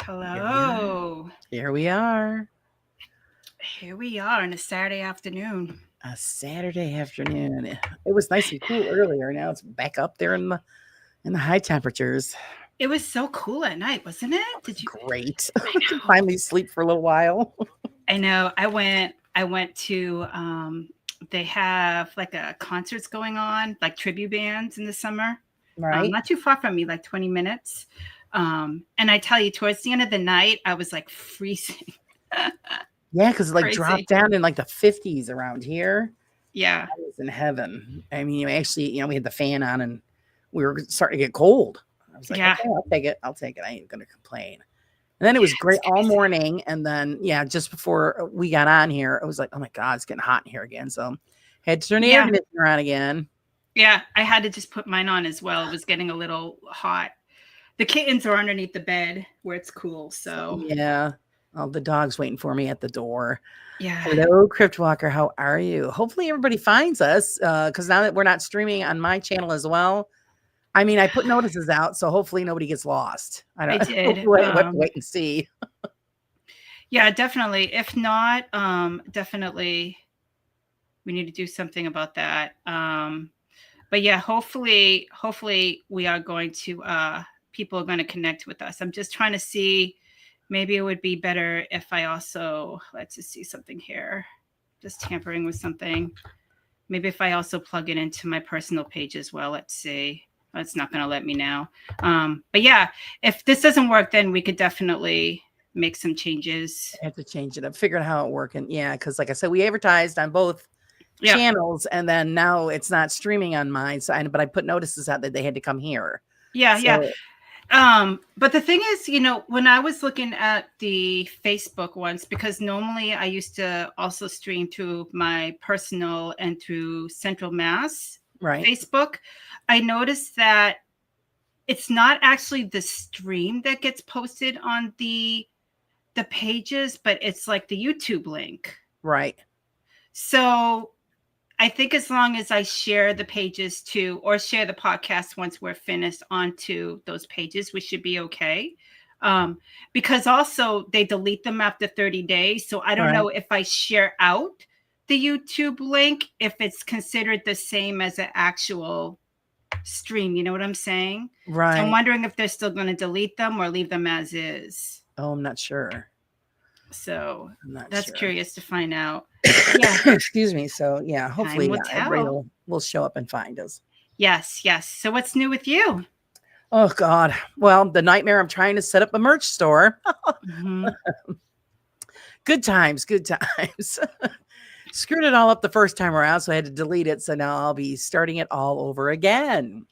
Hello. Here we are. Here we are on a Saturday afternoon. A Saturday afternoon. It was nice and cool earlier. Now it's back up there in the high temperatures. It was so cool at night, wasn't it? Did you? Great. I We can know. finally sleep for a little while. I know. I went to they have like a concerts going on, like tribute bands in the summer. Right? Not too far from me, like 20 minutes. And I tell you, towards the end of the night, I was like freezing. Yeah, because it like Crazy. dropped down in like the 50s around here. Yeah. I was in heaven. I mean, actually, we had the fan on and we were starting to get cold. I was like, Yeah. okay, I'll take it. I'll take it. I ain't gonna complain. And then it was great all Crazy. morning. And then, yeah, just before we got on here, it was like, oh my God, it's getting hot in here again. So had to turn the air conditioner on again. Yeah, I had to just put mine on as well. It was getting a little hot. The kittens are underneath the bed where it's cool. So Yeah. Oh, the dog's waiting for me at the door. yeah. Hello, Crypt Walker. How are you? Hopefully everybody finds us because now that we're not streaming on my channel as well. I mean, I put notices out, so hopefully nobody gets lost. I did. We'll have to wait and see. Yeah, definitely. If not, definitely we need to do something about that. But yeah, hopefully we are going to people are going to connect with us. I'm just trying to see, maybe it would be better if I also, let's just see something here. Just tampering with something. Maybe if I also plug it into my personal page as well. Let's see. Oh, it's not going to let me now. But yeah, if this doesn't work, then we could definitely make some changes. I have to change it up, figure out how it works. And yeah, because like I said, we advertised on both channels, and then now it's not streaming on mine. So, but I put notices out that they had to come here. Yeah, so, yeah. But the thing is, when I was looking at the Facebook ones, because normally I used to also stream through my personal and through Central Mass Facebook, I noticed that it's not actually the stream that gets posted on the pages, but it's like the YouTube link. Right. So I think as long as I share the pages too, or share the podcast once we're finished onto those pages, we should be okay. Because also they delete them after 30 days. So I don't know if I share out the YouTube link, if it's considered the same as an actual stream. You know what I'm saying? Right. So I'm wondering if they're still going to delete them or leave them as is. Oh, I'm not sure. So that's curious to find out. Yeah. Excuse me. So yeah, hopefully everybody will show up and find us. Yes. So what's new with you? Oh God. Well, the nightmare. I'm trying to set up a merch store. Mm-hmm. Good times. Screwed it all up the first time around, so I had to delete it. So now I'll be starting it all over again.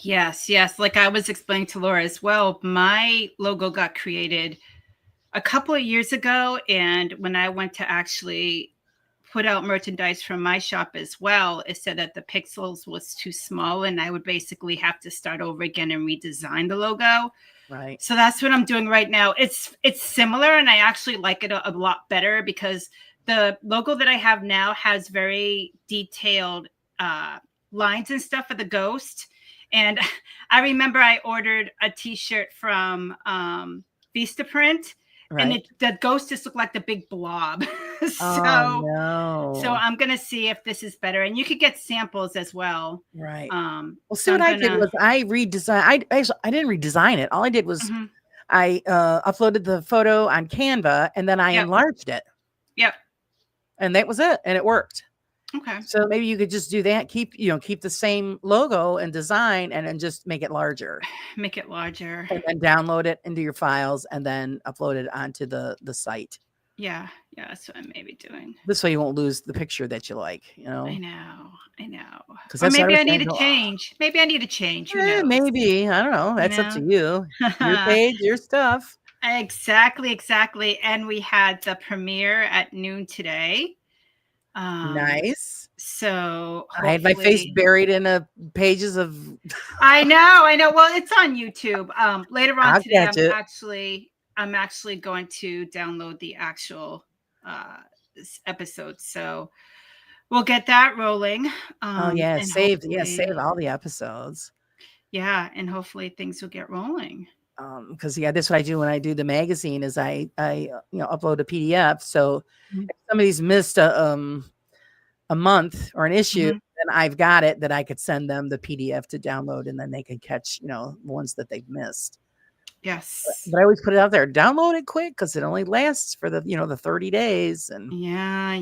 Yes. Like I was explaining to Laura as well, my logo got created a couple of years ago. And when I went to actually put out merchandise from my shop as well, it said that the pixels was too small and I would basically have to start over again and redesign the logo. Right. So that's what I'm doing right now. It's similar, and I actually like it a lot better because the logo that I have now has very detailed lines and stuff for the ghost. And I remember I ordered a t-shirt from Vistaprint. Right. And the ghost just looked like the big blob. So I'm going to see if this is better. And you could get samples as well. Right. Well, see what I did was I redesigned. I didn't redesign it. All I did was I uploaded the photo on Canva and then I enlarged it. Yep. And that was it. And it worked. Okay. So maybe you could just do that. Keep the same logo and design and then just make it larger. Make it larger. And then download it into your files and then upload it onto the site. Yeah. That's what I may be doing. This way you won't lose the picture that you like, I know. Or maybe I need to change. Maybe I need to change. Maybe. I don't know. That's up to you. Your page, your stuff. Exactly. And we had the premiere at noon today. Nice. So I had my face buried in pages of. I know. Well, it's on YouTube. Later on today, I'm actually going to download the actual episode. So we'll get that rolling. Save all the episodes. Yeah, and hopefully things will get rolling. Because that's what I do when I do the magazine is I upload a PDF. So Mhm. if somebody's missed a month or an issue, Mhm. then I've got it that I could send them the PDF to download, and then they can catch the ones that they've missed. Yes. But I always put it out there, download it quick because it only lasts for the 30 days, and Yeah, I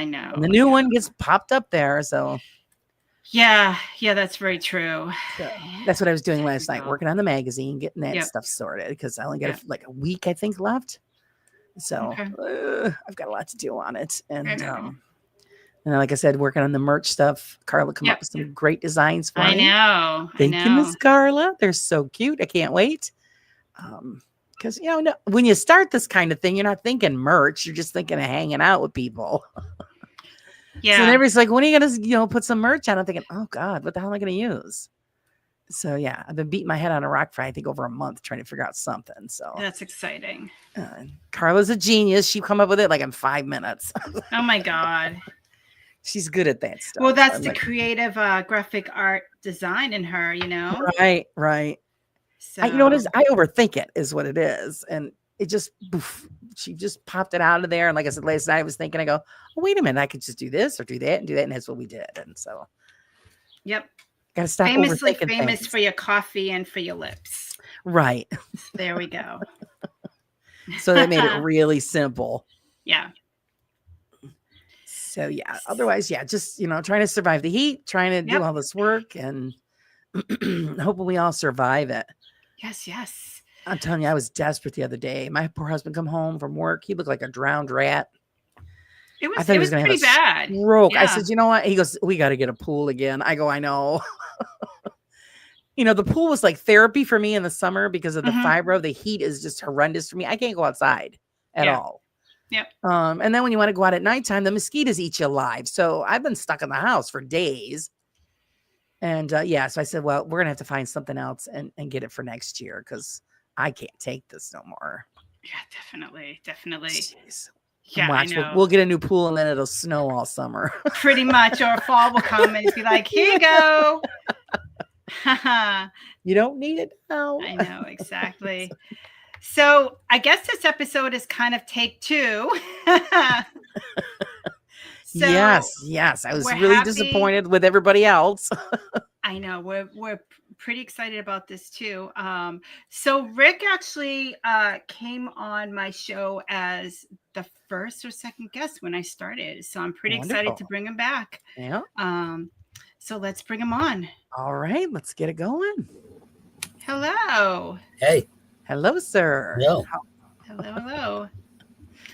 know. the new one gets popped up there. So Yeah, that's very true. that's what I was doing last night, Technical. working on the magazine, getting that Yep. stuff sorted because I only got Yep. like a week, I think, left. So Okay. I've got a lot to do on it. And Okay. like I said, working on the merch stuff. Carla come up Yep. with some great designs for I me. know. Thank you, Miss Carla. They're so cute. I can't wait. Because when you start this kind of thing, you're not thinking merch. You're just thinking of hanging out with people. Yeah. So then everybody's like, when are you gonna put some merch on? I'm thinking, oh God, what the hell am I gonna use? So yeah, I've been beating my head on a rock for I think over a month trying to figure out something. So That's exciting. Carla's a genius. She come up with it like in 5 minutes. Oh my God. She's good at that stuff. Well, that's the creative graphic art design in her, Right. So You know what it is? I overthink it is what it is. And it just, she just popped it out of there. And like I said, last night I was thinking, I go, oh, wait a minute, I could just do this or do that and do that. And that's what we did. And so. Yep. Got to stop Famously overthinking famous things. for your coffee and for your lips. Right. There we go. So that made it really simple. Yeah. So yeah, otherwise, yeah, just, trying to survive the heat, trying to do all this work and hoping we all survive it. Yes. I'm telling you, I was desperate the other day. My poor husband come home from work. He looked like a drowned rat. I thought he was going to have a bad stroke. Yeah. I said, you know what? He goes, we got to get a pool again. I go, I know. The pool was like therapy for me in the summer because of the fibro. The heat is just horrendous for me. I can't go outside at all. Yep. And then when you want to go out at nighttime, the mosquitoes eat you alive. So I've been stuck in the house for days. And so I said, well, we're going to have to find something else and get it for next year because I can't take this no more. Yeah, definitely. Jeez. Yeah, watch. We'll get a new pool and then it'll snow all summer. Pretty much. Or fall will come and be like, here you go. You don't need it now. I know, exactly. So I guess this episode is kind of take 2. So yes. I was really disappointed with everybody else. I know we're pretty excited about this too. So Ryk actually came on my show as the first or second guest when I started. So I'm pretty excited to bring him back. Yeah. So let's bring him on. All right, let's get it going. Hello. Hey. Hello, sir. Hello.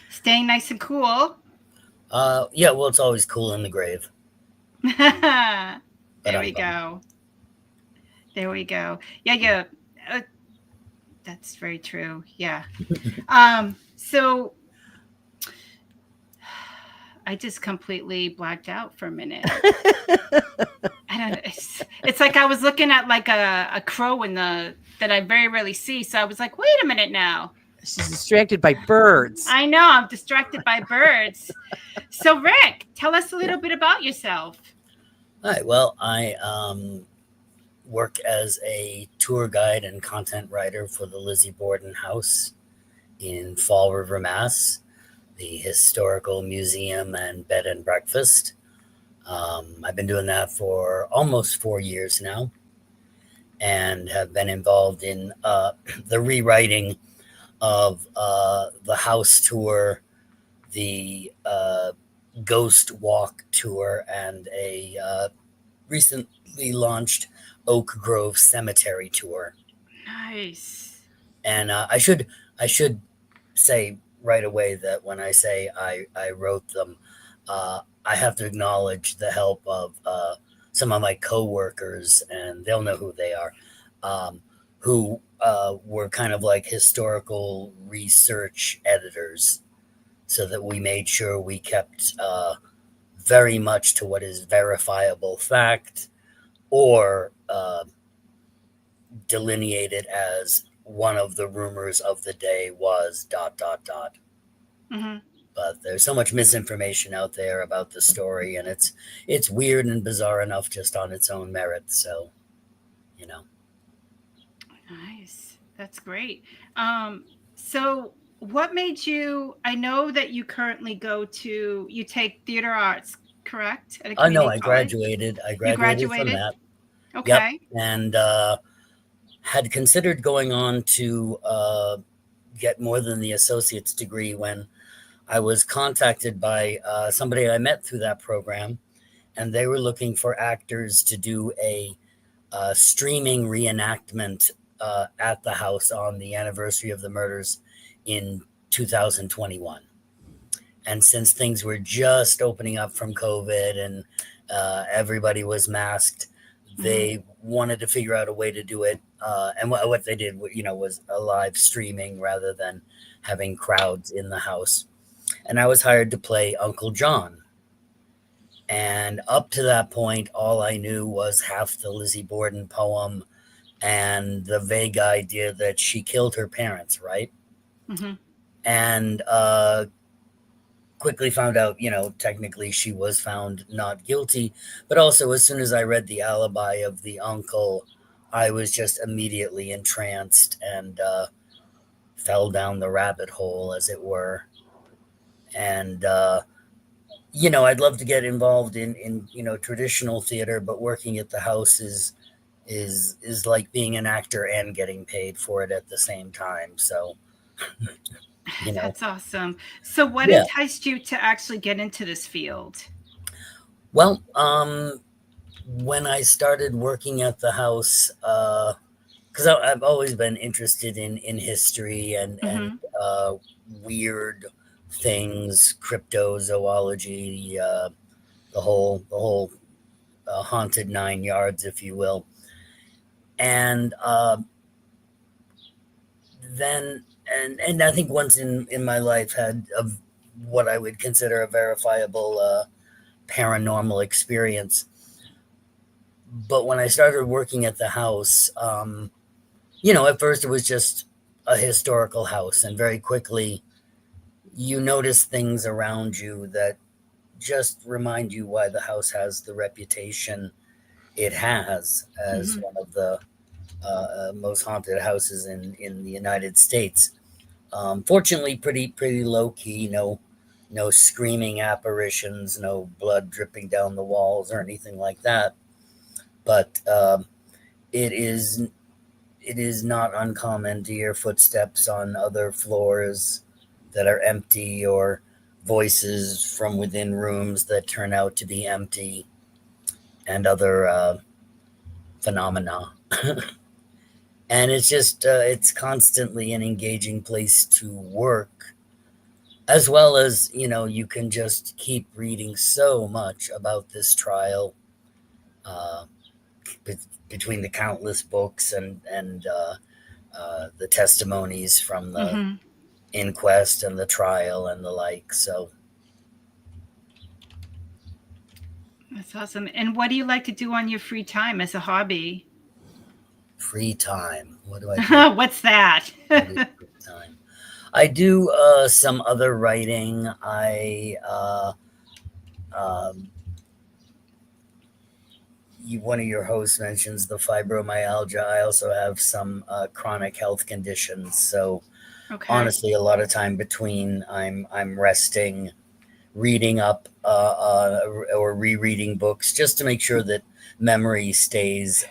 Staying nice and cool. Yeah, well, it's always cool in the grave. There we go. Yeah. That's very true. Yeah. So I just completely blacked out for a minute. I don't know. It's like I was looking at like a crow that I very rarely see. So I was like, wait a minute now. She's distracted by birds. I know. I'm distracted by birds. So, Ryk, tell us a little bit about yourself. All right. Well, I work as a tour guide and content writer for the Lizzie Borden House in Fall River, Mass., the historical museum and bed and breakfast. I've been doing that for almost 4 years now and have been involved in the rewriting of the house tour, the ghost walk tour, and a recently launched Oak Grove Cemetery tour. Nice. And I should say right away that when I say I wrote them, I have to acknowledge the help of some of my coworkers, and they'll know who they are, who were kind of like historical research editors, so that we made sure we kept very much to what is verifiable fact or delineated as one of the rumors of the day was ... Mm-hmm. But there's so much misinformation out there about the story, and it's weird and bizarre enough just on its own merit. So, Nice. That's great. So what made you, I know that you currently you take theater arts, correct? At a Oh no, community college? I You graduated from graduated? that. Yep. Okay. And had considered going on to get more than the associate's degree when I was contacted by somebody I met through that program, and they were looking for actors to do a streaming reenactment at the house on the anniversary of the murders in 2021. And since things were just opening up from COVID and everybody was masked, they wanted to figure out a way to do it. And what they did, was a live streaming rather than having crowds in the house. And I was hired to play Uncle John. And up to that point, all I knew was half the Lizzie Borden poem and the vague idea that she killed her parents, right? Mm-hmm. And quickly found out, technically she was found not guilty. But also, as soon as I read the alibi of the uncle, I was just immediately entranced and fell down the rabbit hole, as it were. And I'd love to get involved in traditional theater, but working at the house is like being an actor and getting paid for it at the same time. So, That's awesome. So what Yeah. enticed you to actually get into this field? Well, when I started working at the house, because I've always been interested in history and weird things, cryptozoology, the whole haunted 9 yards, if you will. And then I think once in my life had what I would consider a verifiable paranormal experience. But when I started working at the house, at first it was just a historical house, and very quickly you notice things around you that just remind you why the house has the reputation it has as one of the most haunted houses in the United States. Fortunately, pretty low key. No screaming apparitions, no blood dripping down the walls or anything like that. But it is not uncommon to hear footsteps on other floors that are empty, or voices from within rooms that turn out to be empty, and other phenomena. And it's just it's constantly an engaging place to work, as well as you can just keep reading so much about this trial, between the countless books and the testimonies from the inquest and the trial and the like. So That's awesome. And what do you like to do on your free time as a hobby? free time, what do I do? What's that? Free time. I do some other writing. One of your hosts mentions the fibromyalgia. I also have some chronic health conditions. So honestly, a lot of time between I'm resting, reading up or rereading books, just to make sure that memory stays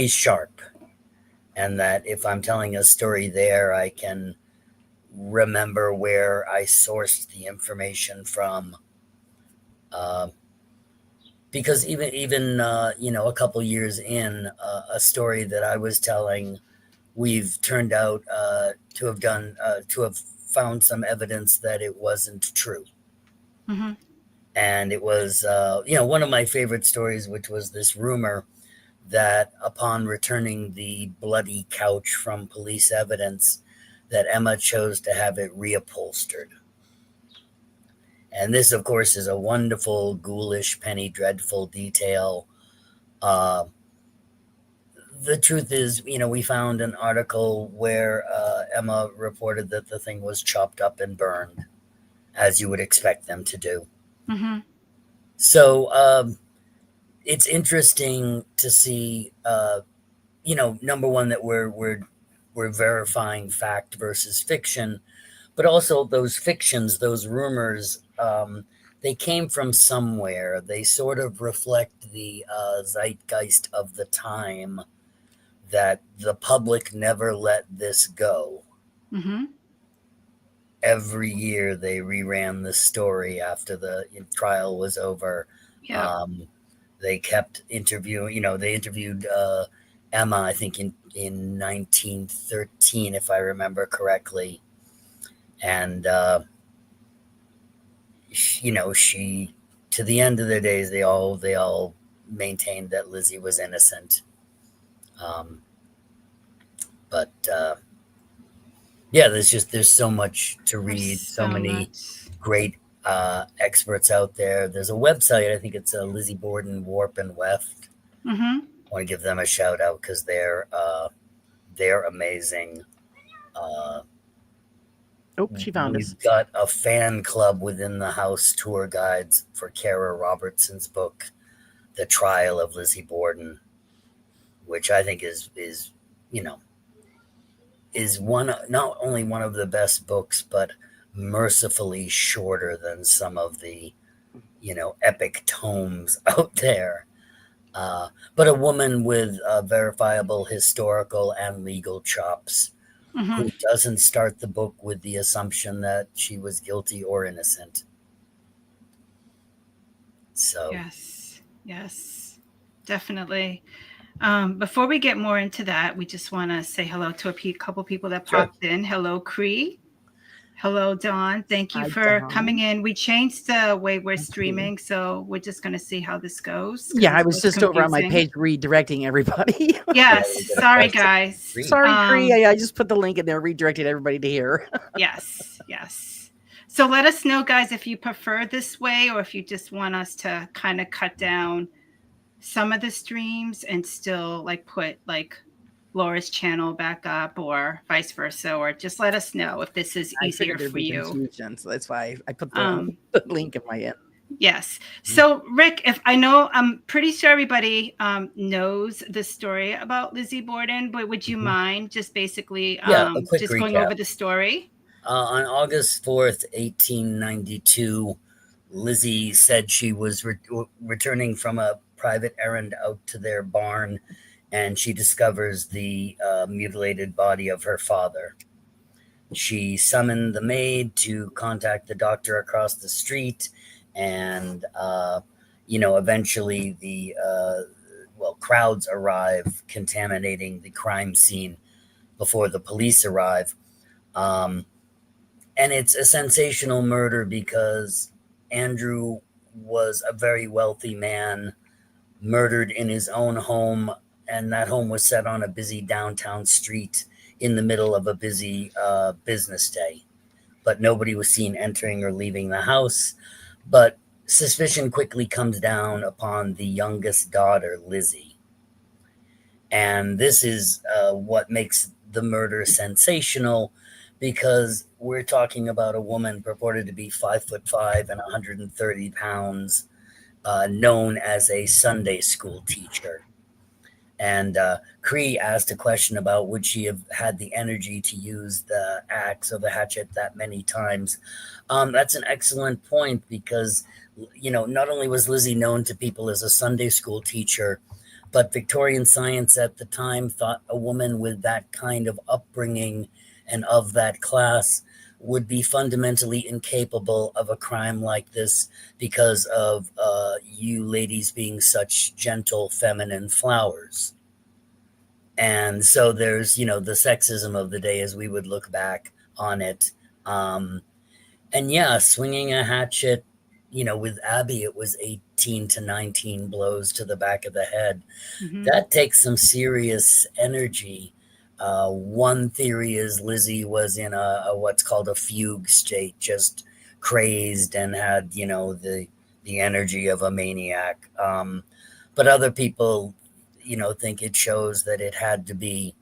sharp, and that if I'm telling a story there, I can remember where I sourced the information from. Because even a couple years in, a story that I was telling, we've turned out to have found some evidence that it wasn't true. Mm-hmm. And it was one of my favorite stories, which was this rumor that upon returning the bloody couch from police evidence, that Emma chose to have it reupholstered. And this, of course, is a wonderful, ghoulish, penny dreadful detail. The truth is, we found an article where Emma reported that the thing was chopped up and burned, as you would expect them to do. Mm-hmm. So it's interesting to see, number one, that we're verifying fact versus fiction, but also those fictions, those rumors, they came from somewhere. They sort of reflect the zeitgeist of the time, that the public never let this go. Mm-hmm. Every year they reran the story after the trial was over. Yeah. They kept interviewing, they interviewed Emma, I think in 1913, if I remember correctly. And, she, to the end of their days, they all maintained that Lizzie was innocent. But there's so much to read, so many much. great experts out there. There's a website, I think it's Lizzie Borden Warp and Weft. Mm-hmm. I want to give them a shout out because they're amazing. She found us. We've got a fan club within the house, tour guides for Kara Robertson's book, The Trial of Lizzie Borden, which I think is one, not only one of the best books, but mercifully shorter than some of the epic tomes out there. But a woman with verifiable historical and legal chops, Mm-hmm. who doesn't start the book with the assumption that she was guilty or innocent. So yes, definitely. Before we get more into that, we just want to say hello to a couple people that popped in. Hello, Cree. Hello, Dawn. Thank you for coming in. We changed the way we're streaming, so we're just going to see how this goes. Yeah, I was just over on my page redirecting everybody. Yes, sorry, guys. Sorry, Cree. I just put the link in there, redirected everybody to here. Yes. So let us know, guys, if you prefer this way or if you just want us to kind of cut down some of the streams and still put Laura's channel back up or vice versa, or just let us know if this is easier for you. So that's why I put the link in my end. Yes. So Ryk, I'm pretty sure everybody knows the story about Lizzie Borden, but would you mind just basically just going over the story? On August 4th, 1892, Lizzie said she was returning from a private errand out to their barn, and she discovers the mutilated body of her father. She summoned the maid to contact the doctor across the street, and eventually the crowds arrive, contaminating the crime scene before the police arrive. And it's a sensational murder because Andrew was a very wealthy man, murdered in his own home, and that home was set on a busy downtown street in the middle of a busy business day. But nobody was seen entering or leaving the house. But suspicion quickly comes down upon the youngest daughter, Lizzie. And this is what makes the murder sensational, because we're talking about a woman purported to be 5'5" and 130 pounds, known as a Sunday school teacher. And Cree asked a question about would she have had the energy to use the axe or the hatchet that many times. That's an excellent point, because, not only was Lizzie known to people as a Sunday school teacher, but Victorian science at the time thought a woman with that kind of upbringing and of that class would be fundamentally incapable of a crime like this, because of you ladies being such gentle, feminine flowers. And so there's, the sexism of the day as we would look back on it. And yeah, swinging a hatchet, with Abby, it was 18 to 19 blows to the back of the head. Mm-hmm. That takes some serious energy. One theory is Lizzie was in a what's called a fugue state, just crazed and had, the energy of a maniac. But other people, think it shows that it had to be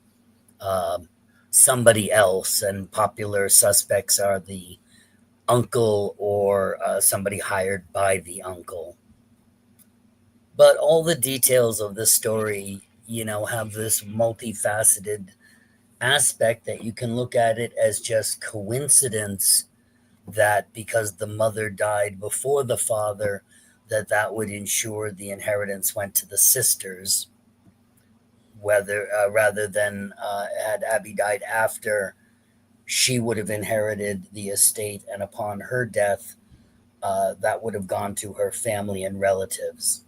somebody else, and popular suspects are the uncle or somebody hired by the uncle. But all the details of the story have this multifaceted aspect that you can look at it as just coincidence that because the mother died before the father, that would ensure the inheritance went to the sisters, whether rather than had Abby died after, she would have inherited the estate, and upon her death, that would have gone to her family and relatives.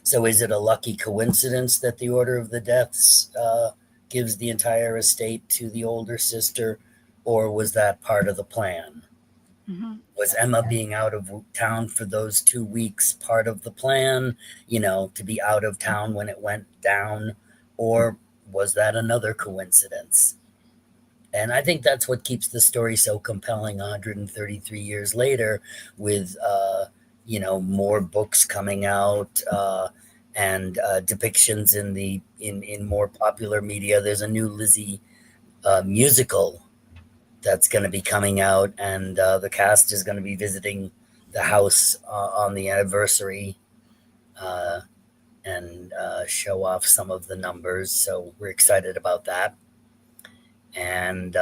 So is it a lucky coincidence that the order of the deaths gives the entire estate to the older sister, or was that part of the plan? Mm-hmm. Was Emma being out of town for those 2 weeks part of the plan, to be out of town when it went down? Or was that another coincidence? And I think that's what keeps the story so compelling 133 years later, with, more books coming out and depictions in more popular media. There's a new Lizzie musical that's going to be coming out, and the cast is going to be visiting the house on the anniversary and show off some of the numbers. So we're excited about that. And,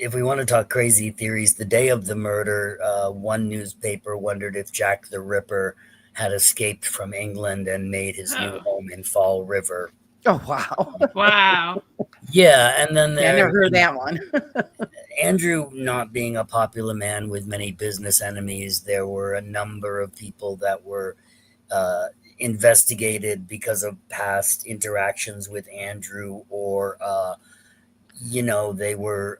if we want to talk crazy theories, the day of the murder, one newspaper wondered if Jack the Ripper had escaped from England and made his new home in Fall River. Oh, wow. Wow. Yeah, and then I never heard that one. Andrew not being a popular man with many business enemies, there were a number of people that were investigated because of past interactions with Andrew, or they were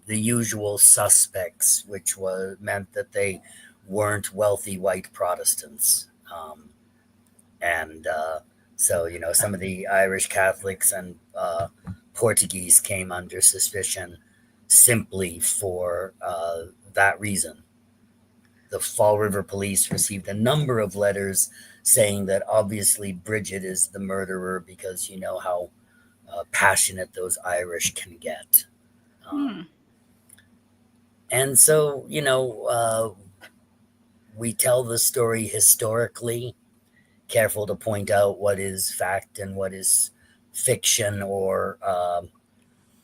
the usual suspects, which meant that they weren't wealthy white Protestants. So, some of the Irish Catholics and Portuguese came under suspicion simply for that reason. The Fall River police received a number of letters saying that obviously Bridget is the murderer, because you know how passionate those Irish can get. And so, we tell the story historically, careful to point out what is fact and what is fiction or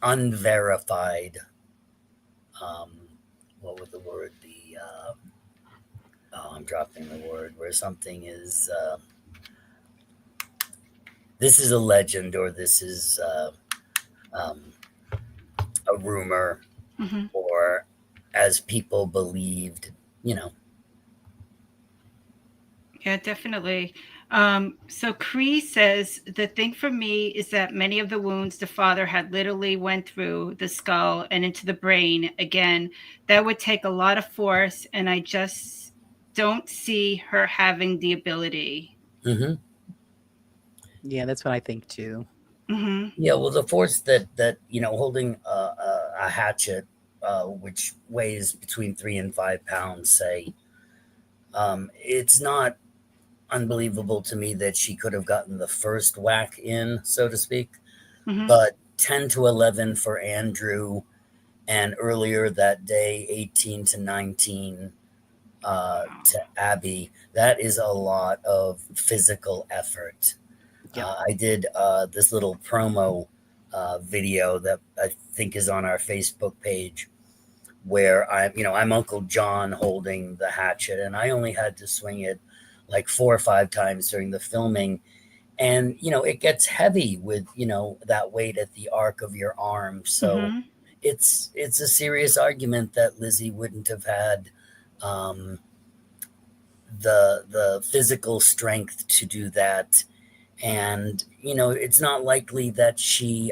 unverified. What would the word be? I'm dropping the word, where something is this is a legend, or this is a rumor, Mm-hmm. or as people believed, Yeah, definitely. So Cree says, the thing for me is that many of the wounds the father had literally went through the skull and into the brain. Again, that would take a lot of force, and I just don't see her having the ability. Mm-hmm. Yeah, that's what I think too. Mm-hmm. Yeah, well, the force that holding a hatchet, which weighs between 3 and 5 pounds, say, it's not unbelievable to me that she could have gotten the first whack in, so to speak, Mm-hmm. but 10 to 11 for Andrew, and earlier that day 18 to 19 to Abby. That is a lot of physical effort. Yeah. I did this little promo video that I think is on our Facebook page, where I'm Uncle John holding the hatchet, and I only had to swing it like 4 or 5 times during the filming. And, it gets heavy with, that weight at the arc of your arm. So Mm-hmm. it's a serious argument that Lizzie wouldn't have had the physical strength to do that. And, it's not likely that she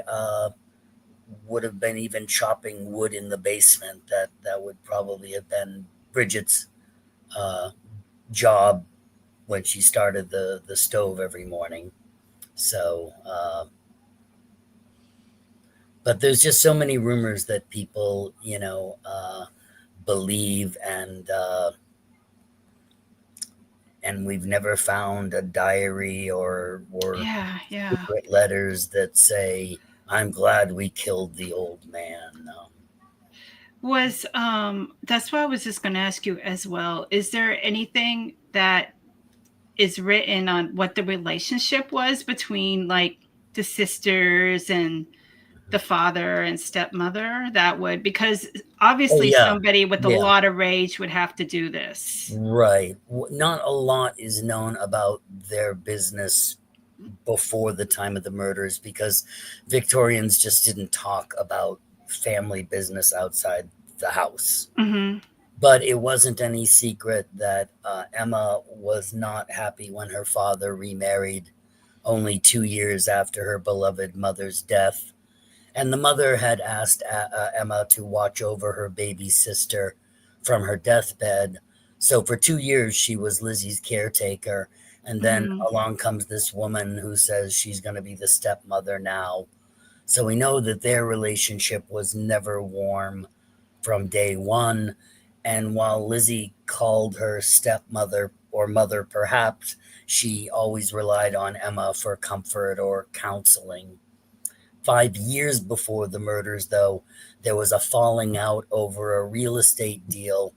would have been even chopping wood in the basement. That would probably have been Bridget's job when she started the stove every morning. So, but there's just so many rumors that people, believe, and we've never found a diary or Yeah. secret letters that say, "I'm glad we killed the old man." That's what I was just going to ask you as well. Is there anything that is written on what the relationship was between like the sisters and the father and stepmother, that would, because obviously somebody with a lot of rage would have to do this. Right. Not a lot is known about their business before the time of the murders because Victorians just didn't talk about family business outside the house. Mm-hmm. But it wasn't any secret that Emma was not happy when her father remarried only 2 years after her beloved mother's death. And the mother had asked Emma to watch over her baby sister from her deathbed. So for 2 years, she was Lizzie's caretaker. And then along comes this woman who says she's going to be the stepmother now. So we know that their relationship was never warm from day one. And while Lizzie called her stepmother or mother, perhaps, she always relied on Emma for comfort or counseling. 5 years before the murders, though, there was a falling out over a real estate deal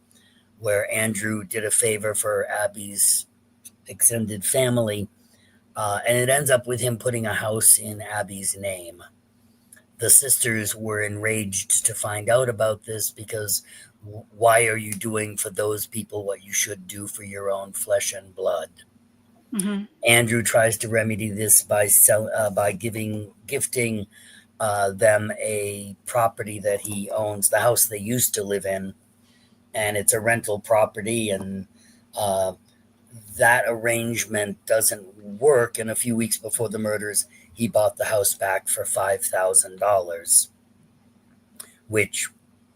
where Andrew did a favor for Abby's extended family, and it ends up with him putting a house in Abby's name. The sisters were enraged to find out about this because why are you doing for those people what you should do for your own flesh and blood? Mm-hmm. Andrew tries to remedy this by gifting them a property that he owns, the house they used to live in, and it's a rental property, and that arrangement doesn't work. And a few weeks before the murders, he bought the house back for $5,000, which,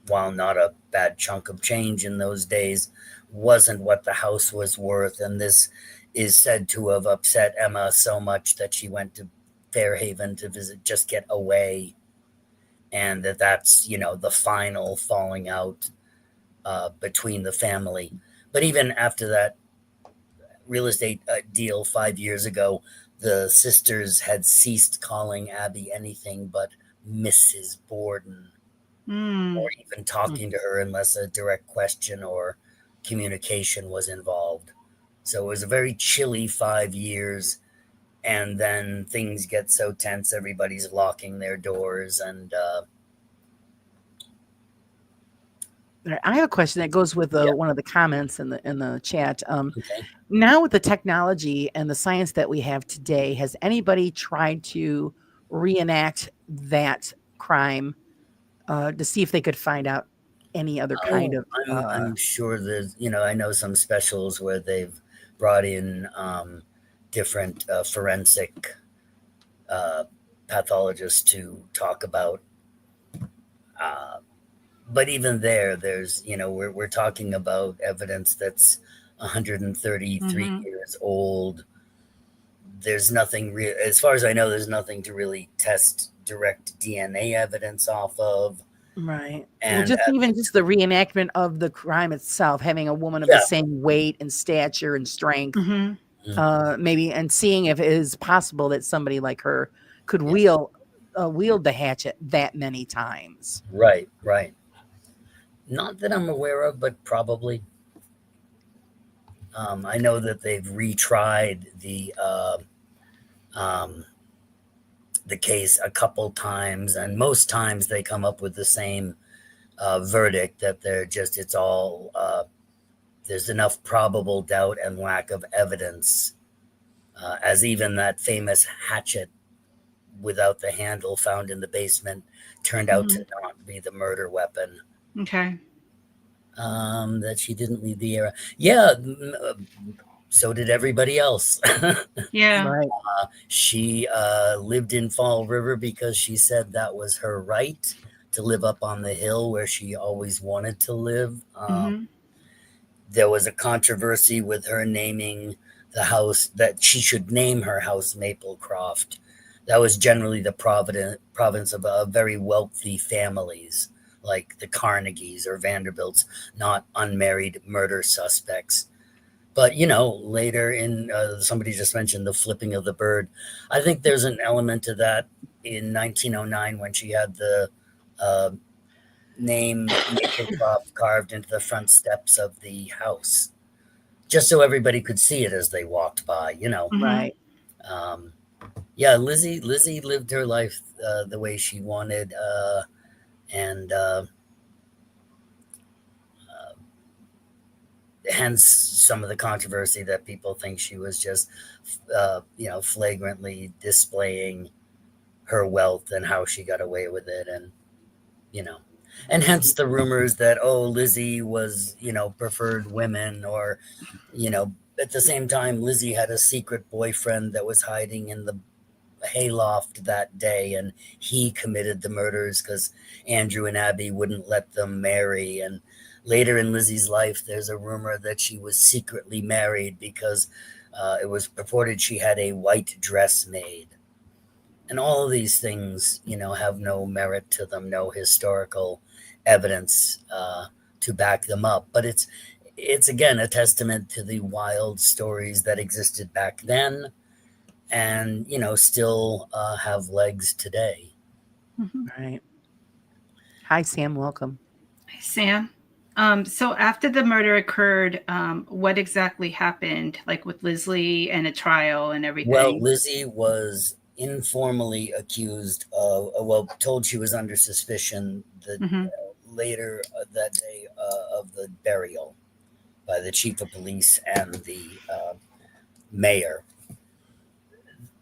while not a bad chunk of change in those days, wasn't what the house was worth. And this is said to have upset Emma so much that she went to Fairhaven to visit, just get away. And that's, the final falling out between the family. But even after that real estate deal 5 years ago, the sisters had ceased calling Abby anything but Mrs. Borden, or even talking to her unless a direct question or communication was involved. So it was a very chilly 5 years. And then things get so tense, everybody's locking their doors. And I have a question that goes with one of the comments in the chat. Now with the technology and the science that we have today, has anybody tried to reenact that crime to see if they could find out any other kind of? I'm sure there's, I know some specials where they've brought in different forensic pathologists to talk about. But even there's, we're talking about evidence that's 133 years old. There's nothing real, as far as I know, there's nothing to really test direct DNA evidence off of. Right. And just the reenactment of the crime itself, having a woman of the same weight and stature and strength, maybe, and seeing if it is possible that somebody like her could wield the hatchet that many times. Right. Not that I'm aware of, but probably. I know that they've retried the case a couple times, and most times they come up with the same verdict, that it's all there's enough probable doubt and lack of evidence, as even that famous hatchet without the handle found in the basement turned out to not be the murder weapon. Okay. That she didn't leave the area. Yeah, so did everybody else. Yeah. Right. She lived in Fall River because she said that was her right to live up on the hill where she always wanted to live. There was a controversy with her naming the house, that she should name her house Maplecroft. That was generally the province of very wealthy families, like the Carnegies or Vanderbilts, not unmarried murder suspects. But, later in, somebody just mentioned the flipping of the bird. I think there's an element to that in 1909 when she had the name Maplecroft carved into the front steps of the house. just so everybody could see it as they walked by, Mhm. Right. Yeah, Lizzie lived her life the way she wanted, and hence some of the controversy that people think she was just, flagrantly displaying her wealth and how she got away with it, and and hence the rumors that Lizzie was preferred women, or at the same time Lizzie had a secret boyfriend that was hiding in the hayloft that day, and he committed the murders because Andrew and Abby wouldn't let them marry. And later in Lizzie's life, there's a rumor that she was secretly married because it was purported she had a white dress made. And all of these things, have no merit to them, no historical evidence to back them up. But it's again a testament to the wild stories that existed back then, and still have legs today. Right. Hi, Sam. Welcome. Hey, Sam. So after the murder occurred, what exactly happened, like with Lizzie and a trial and everything? Well, Lizzie was informally accused of, told she was under suspicion later that day of the burial by the chief of police and the mayor.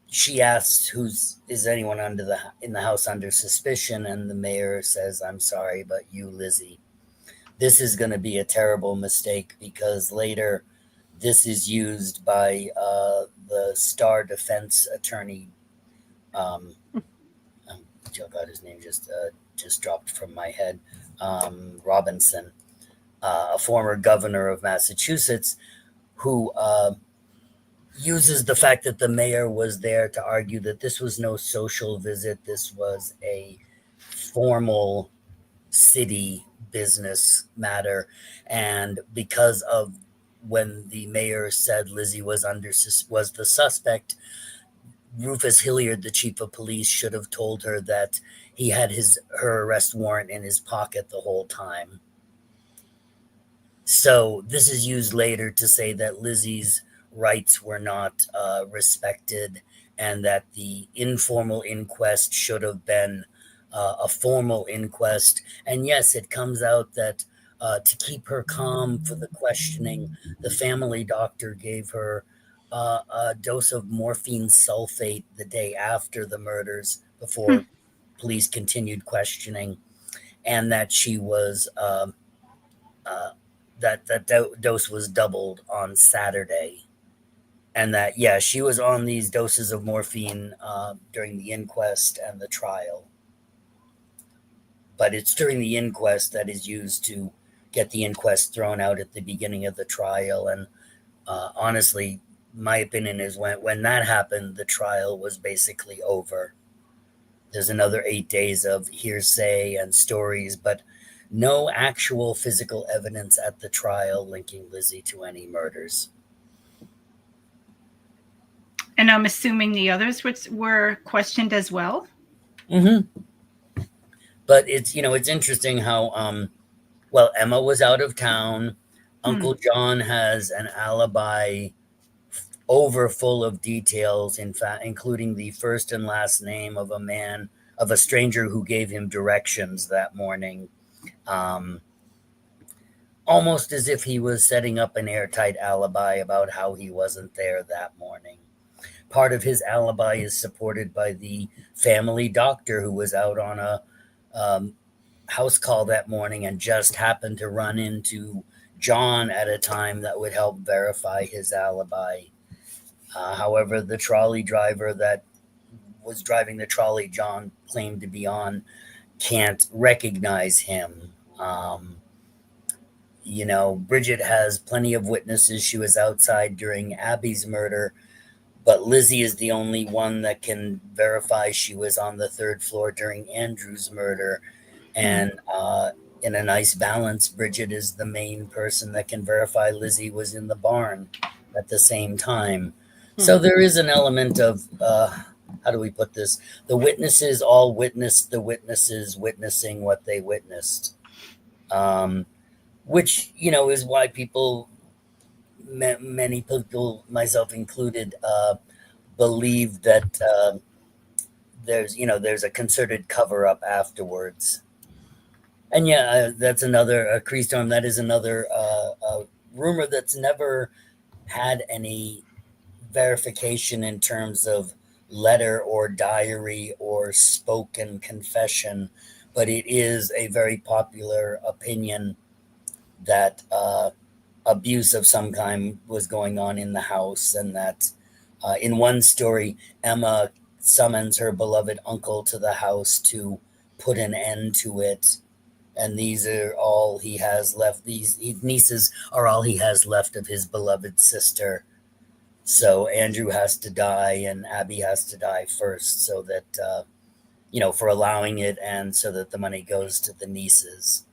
She asks, is anyone in the house under suspicion? And the mayor says, "I'm sorry, but you, Lizzie." This is going to be a terrible mistake, because later this is used by the star defense attorney. Oh God, his name just dropped from my head. Robinson, a former governor of Massachusetts, who uses the fact that the mayor was there to argue that this was no social visit. This was a formal city business matter. And because of when the mayor said Lizzie was the suspect, Rufus Hilliard, the chief of police, should have told her that he had her arrest warrant in his pocket the whole time. So this is used later to say that Lizzie's rights were not respected, and that the informal inquest should have been a formal inquest. And yes, it comes out that to keep her calm for the questioning, the family doctor gave her a dose of morphine sulfate the day after the murders, before police continued questioning, and that she was that dose was doubled on Saturday. And that, yeah, she was on these doses of morphine during the inquest and the trial. But it's during the inquest that is used to get the inquest thrown out at the beginning of the trial. And honestly, my opinion is when that happened, the trial was basically over. There's another 8 days of hearsay and stories, but no actual physical evidence at the trial linking Lizzie to any murders. And I'm assuming the others were questioned as well. Mm-hmm. But it's interesting how Emma was out of town. Uncle John has an alibi over full of details, in fact, including the first and last name of a stranger who gave him directions that morning. Almost as if he was setting up an airtight alibi about how he wasn't there that morning. Part of his alibi is supported by the family doctor, who was out on a house call that morning and just happened to run into John at a time that would help verify his alibi. However, the trolley driver that was driving the trolley John claimed to be on can't recognize him. Bridget has plenty of witnesses. She was outside during Abby's murder, but Lizzie is the only one that can verify she was on the third floor during Andrew's murder. And in a nice balance, Bridget is the main person that can verify Lizzie was in the barn at the same time. So there is an element of, how do we put this? The witnesses all witnessed the witnesses witnessing what they witnessed. Which, is why people many people, myself included, believe that there's a concerted cover up afterwards. And yeah, that's another Cree storm. That is another rumor that's never had any verification in terms of letter or diary or spoken confession, but it is a very popular opinion that abuse of some kind was going on in the house, and that in one story, Emma summons her beloved uncle to the house to put an end to it. And these are all he has left. These nieces are all he has left of his beloved sister. So Andrew has to die and Abby has to die first, so that, for allowing it, and so that the money goes to the nieces.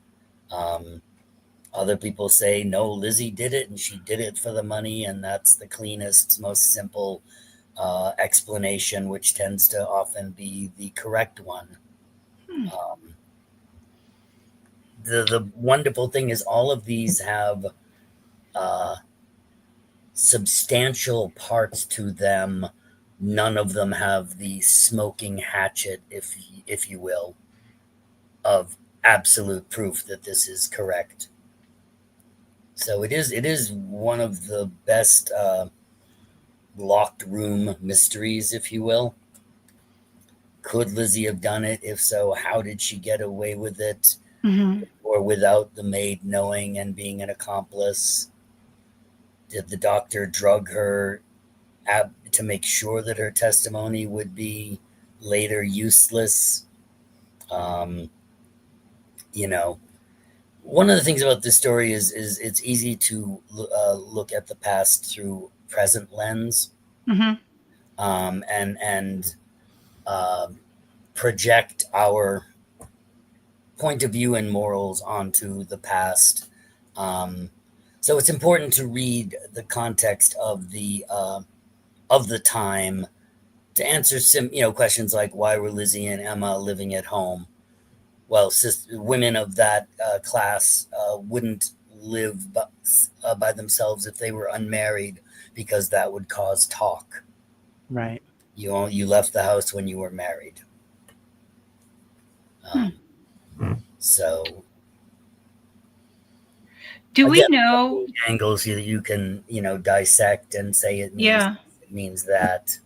Other people say, no, Lizzie did it and she did it for the money. And that's the cleanest, most simple explanation, which tends to often be the correct one. The wonderful thing is all of these have substantial parts to them. None of them have the smoking hatchet, if you will, of absolute proof that this is correct. So it is one of the best locked room mysteries, if you will. Could Lizzie have done it? If so, how did she get away with it? Mm-hmm. Or without the maid knowing and being an accomplice? Did the doctor drug her to make sure that her testimony would be later useless? One of the things about this story is it's easy to look at the past through present lens, Mm-hmm. and project our point of view and morals onto the past. So it's important to read the context of the time to answer questions like, why were Lizzie and Emma living at home? Well, women of that class wouldn't live by themselves if they were unmarried, because that would cause talk. Right. You left the house when you were married. So, do we again, know angles you can dissect and say it means that,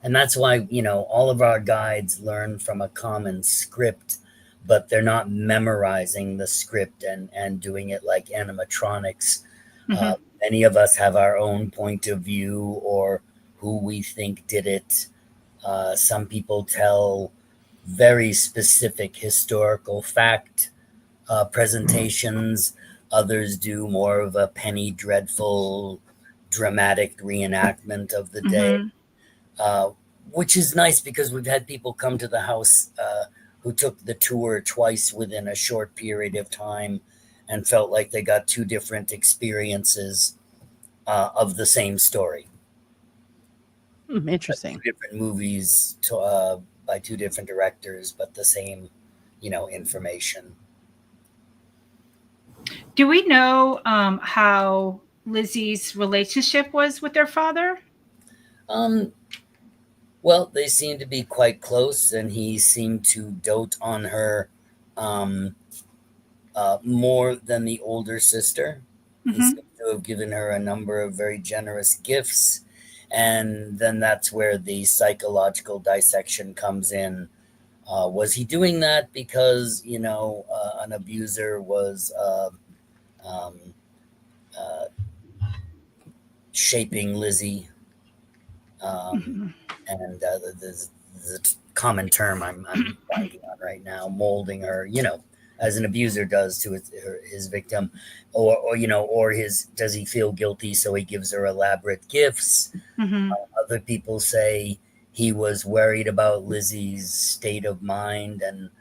and that's why all of our guides learn from a common script, but they're not memorizing the script and doing it like animatronics. Mm-hmm. Many of us have our own point of view or who we think did it. Some people tell very specific historical fact presentations. Others do more of a penny dreadful dramatic reenactment of the day, which is nice, because we've had people come to the house who took the tour twice within a short period of time and felt like they got two different experiences of the same story. Interesting. Two different movies by two different directors, but the same, information. Do we know how Lizzie's relationship was with their father? Well, they seemed to be quite close, and he seemed to dote on her more than the older sister. Mm-hmm. He seemed to have given her a number of very generous gifts. And then that's where the psychological dissection comes in. Was he doing that because, an abuser was shaping Lizzie? And the common term I'm blanking on right now, molding her, as an abuser does to his victim, or does he feel guilty, so he gives her elaborate gifts? Mm-hmm. Other people say he was worried about Lizzie's state of mind, and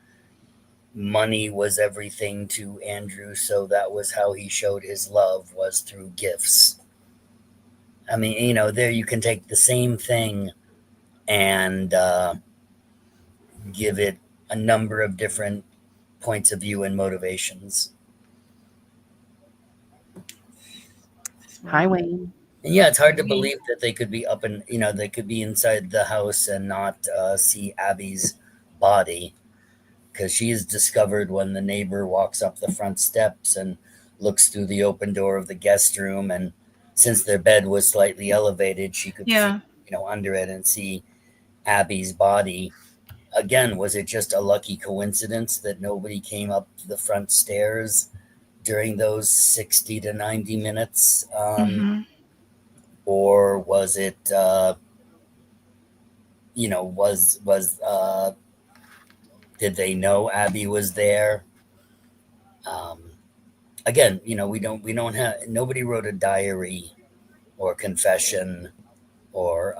money was everything to Andrew, so that was how he showed his love, was through gifts. I mean, there you can take the same thing and give it a number of different points of view and motivations. Hi, Wayne. And yeah, it's hard to Wayne. believe that they could be up and, they could be inside the house and not see Abby's body, because she is discovered when the neighbor walks up the front steps and looks through the open door of the guest room. And since their bed was slightly elevated, she could see, under it and see Abby's body. Again, was it just a lucky coincidence that nobody came up the front stairs during those 60 to 90 minutes? Or was it, did they know Abby was there? Again, we don't have, nobody wrote a diary or confession or,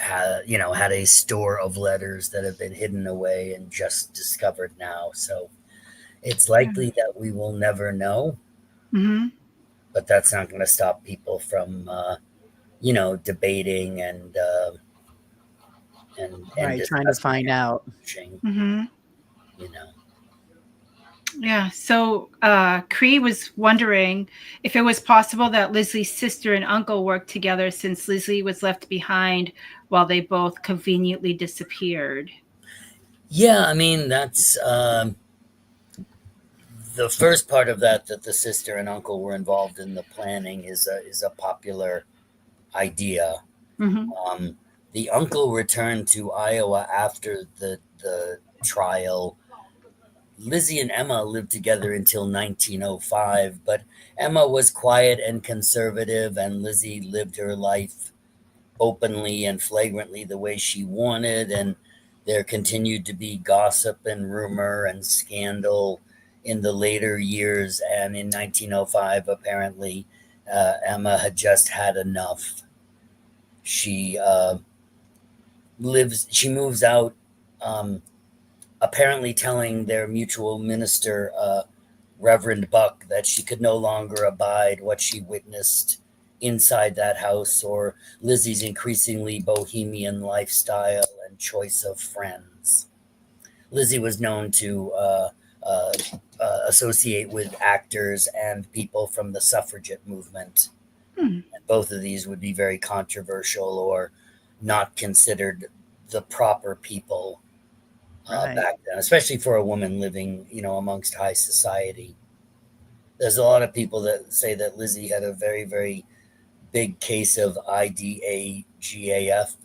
had a store of letters that have been hidden away and just discovered now. So it's likely that we will never know. But that's not going to stop people from, debating and trying to find out. Yeah. So Cree was wondering if it was possible that Lizzie's sister and uncle worked together, since Lizzie was left behind while they both conveniently disappeared. Yeah, I mean, that's the first part of that the sister and uncle were involved in the planning is a popular idea. The uncle returned to Iowa after the trial. Lizzie and Emma lived together until 1905, but Emma was quiet and conservative, and Lizzie lived her life openly and flagrantly the way she wanted, and there continued to be gossip and rumor and scandal in the later years. And in 1905, apparently, Emma had just had enough. She moves out, apparently telling their mutual minister, Reverend Buck, that she could no longer abide what she witnessed inside that house, or Lizzie's increasingly bohemian lifestyle and choice of friends. Lizzie was known to associate with actors and people from the suffragette movement. And both of these would be very controversial or not considered the proper people back then, especially for a woman living, amongst high society. There's a lot of people that say that Lizzie had a very, very big case of IDAGAF.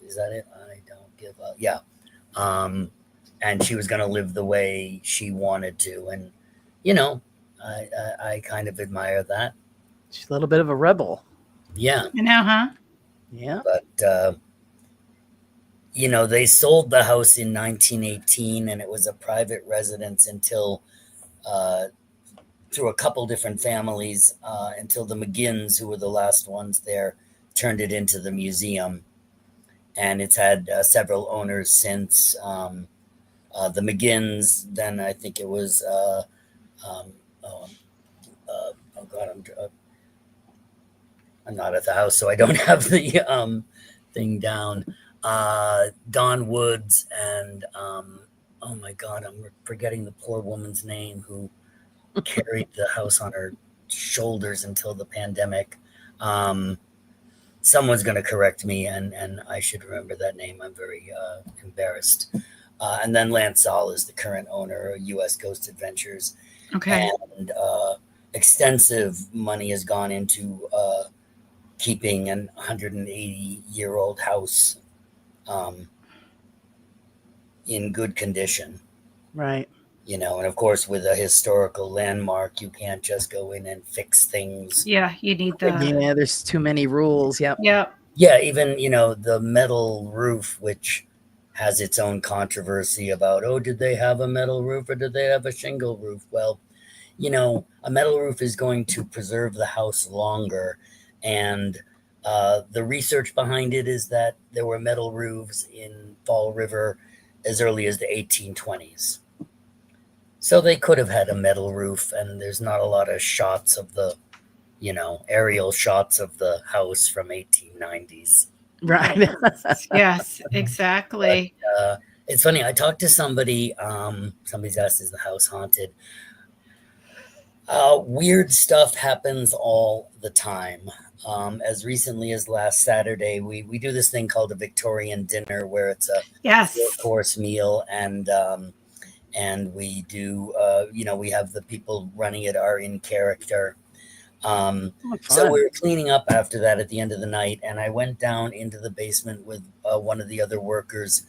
Is that it? I don't give up. Yeah. And she was going to live the way she wanted to. And, I kind of admire that. She's a little bit of a rebel. Yeah. Yeah. But, they sold the house in 1918, and it was a private residence until, through a couple different families, until the McGinns, who were the last ones there, turned it into the museum. And it's had several owners since. The McGinns, then I think it was, I'm not at the house, so I don't have the thing down. Don Woods and, oh my God, I'm forgetting the poor woman's name who carried the house on her shoulders until the pandemic. Someone's going to correct me, and I should remember that name. I'm very embarrassed. And then Lance Saul is the current owner of U.S. Ghost Adventures. Okay. And extensive money has gone into keeping an 180-year-old house in good condition. Right. And of course, with a historical landmark, you can't just go in and fix things. Yeah, you need the... Yeah, there's too many rules. Yep. Yeah. Yeah, even, the metal roof, which has its own controversy about, did they have a metal roof or did they have a shingle roof? Well, a metal roof is going to preserve the house longer. And the research behind it is that there were metal roofs in Fall River as early as the 1820s. So they could have had a metal roof, and there's not a lot of shots of the, aerial shots of the house from 1890s. Right. Yes, exactly. But, it's funny. I talked to somebody, somebody's asked, is the house haunted? Weird stuff happens all the time. As recently as last Saturday, we do this thing called a Victorian dinner where it's a Yes. 4-course meal, and we do, we have the people running it are in character. Oh, So we fun. were cleaning up after that at the end of the night, and I went down into the basement with one of the other workers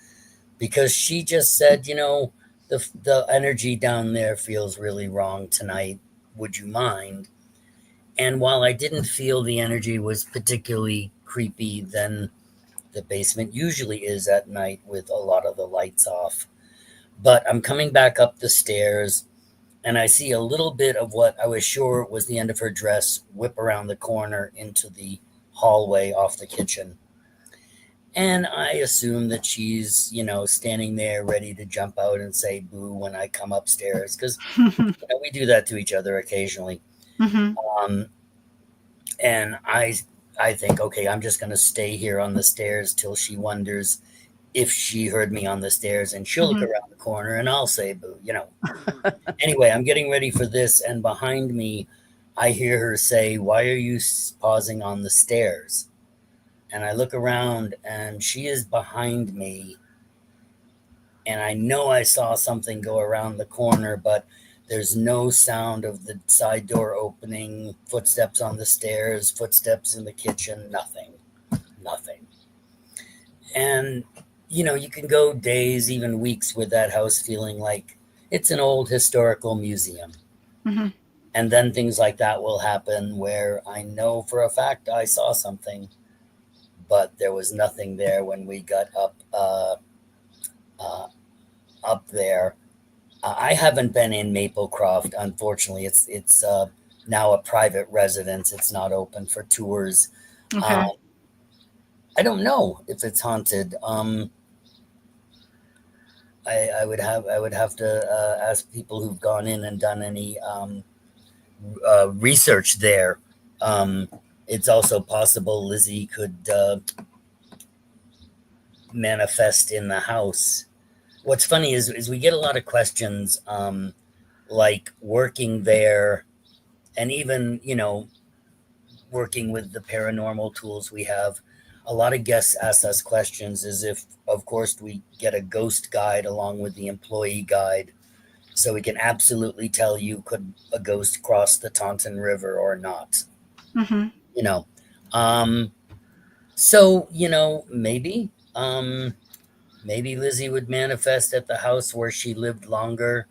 because she just said, the energy down there feels really wrong tonight. Would you mind? And while I didn't feel the energy was particularly creepy than the basement usually is at night with a lot of the lights off, but I'm coming back up the stairs and I see a little bit of what I was sure was the end of her dress whip around the corner into the hallway off the kitchen. And I assume that she's, standing there ready to jump out and say boo when I come upstairs because we do that to each other occasionally. Mm-hmm. And I think, okay, I'm just going to stay here on the stairs till she wonders if she heard me on the stairs, and she'll look around the corner and I'll say boo, Anyway, I'm getting ready for this, and behind me, I hear her say, "Why are you pausing on the stairs?" And I look around and she is behind me. And I know I saw something go around the corner, but there's no sound of the side door opening, footsteps on the stairs, footsteps in the kitchen, nothing. And, you can go days, even weeks with that house feeling like it's an old historical museum. Mm-hmm. And then things like that will happen where I know for a fact I saw something, but there was nothing there when we got up there. I haven't been in Maplecroft, unfortunately. It's now a private residence. It's not open for tours. Okay. I don't know if it's haunted. I would have to ask people who've gone in and done any research there. It's also possible Lizzie could manifest in the house. What's funny is we get a lot of questions like working there, and even working with the paranormal tools we have. A lot of guests ask us questions as if, of course, we get a ghost guide along with the employee guide, so we can absolutely tell you could a ghost cross the Taunton River or not. Mm-hmm. So maybe maybe Lizzie would manifest at the house where she lived longer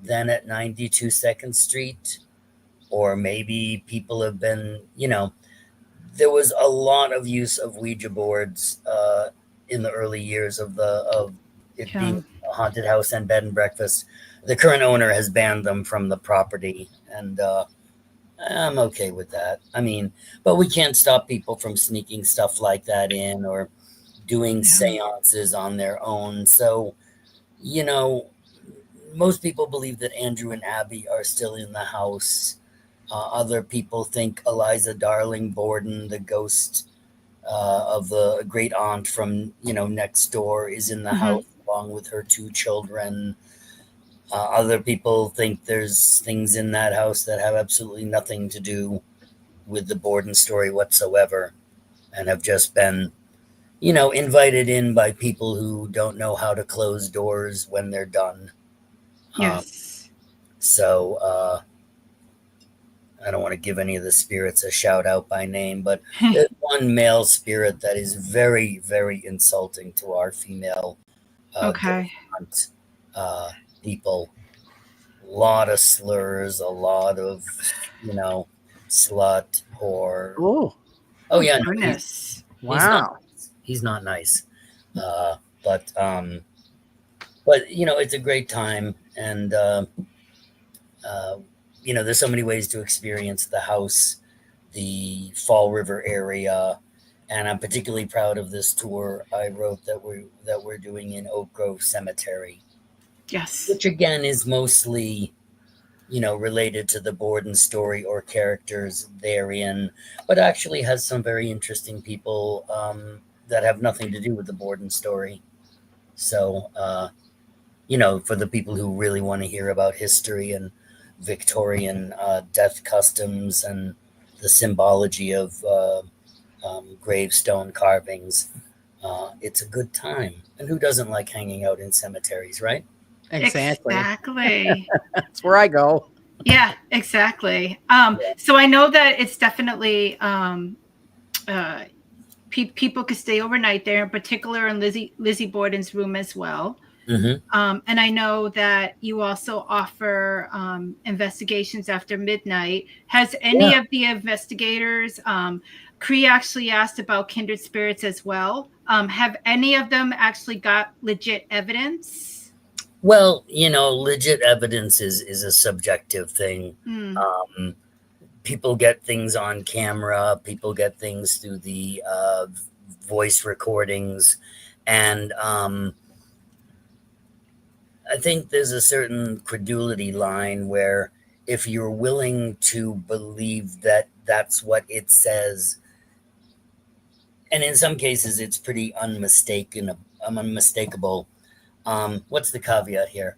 than at 92 2nd Street, or maybe people have been, there was a lot of use of Ouija boards in the early years of it being a haunted house and bed and breakfast. The current owner has banned them from the property, and I'm okay with that. I mean, but we can't stop people from sneaking stuff like that in or doing seances on their own. So, most people believe that Andrew and Abby are still in the house. Other people think Eliza Darling Borden, the ghost of the great aunt from next door, is in the house along with her 2 children. Other people think there's things in that house that have absolutely nothing to do with the Borden story whatsoever, and have just been, invited in by people who don't know how to close doors when they're done. Yes. So I don't want to give any of the spirits a shout out by name, but there's one male spirit that is very, very insulting to our female people. A lot of slurs, a lot of, slut, whore. Oh yeah, goodness. Wow. He's not nice. But it's a great time, and there's so many ways to experience the house, the Fall River area, and I'm particularly proud of this tour I wrote that we're doing in Oak Grove Cemetery. Yes. Which again is mostly, related to the Borden story or characters therein, but actually has some very interesting people that have nothing to do with the Borden story. So, for the people who really want to hear about history and Victorian death customs and the symbology of gravestone carvings. It's a good time. And who doesn't like hanging out in cemeteries, right? Exactly. Exactly. That's where I go. Yeah, exactly. So I know that it's definitely people could stay overnight there, in particular in Lizzie Borden's room as well. Mm-hmm. And I know that you also offer investigations after midnight. Has any of the investigators, Cree actually asked about kindred spirits as well. Have any of them actually got legit evidence? Well, legit evidence is a subjective thing. People get things on camera, people get things through the voice recordings, and I think there's a certain credulity line where if you're willing to believe that that's what it says, and in some cases it's pretty unmistakable. What's the caveat here?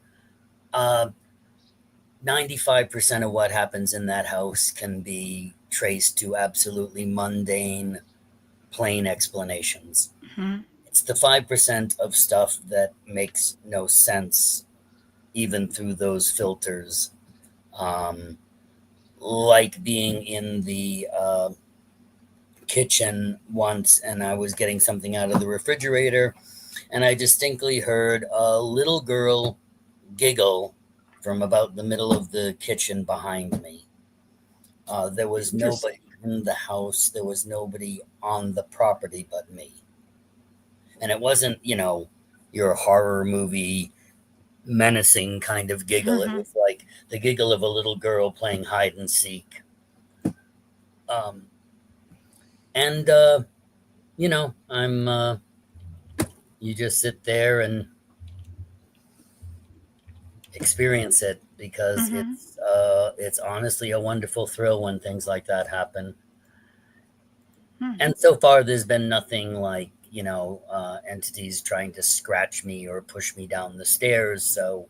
95% of what happens in that house can be traced to absolutely mundane, plain explanations. Mm-hmm. It's the 5% of stuff that makes no sense, even through those filters. Like being in the kitchen once, and I was getting something out of the refrigerator, and I distinctly heard a little girl giggle from about the middle of the kitchen behind me. There was nobody in the house. There was nobody on the property but me. And it wasn't, your horror movie menacing kind of giggle. Mm-hmm. It was like the giggle of a little girl playing hide and seek. You just sit there and experience it, because it's honestly a wonderful thrill when things like that happen. And so far there's been nothing like entities trying to scratch me or push me down the stairs, so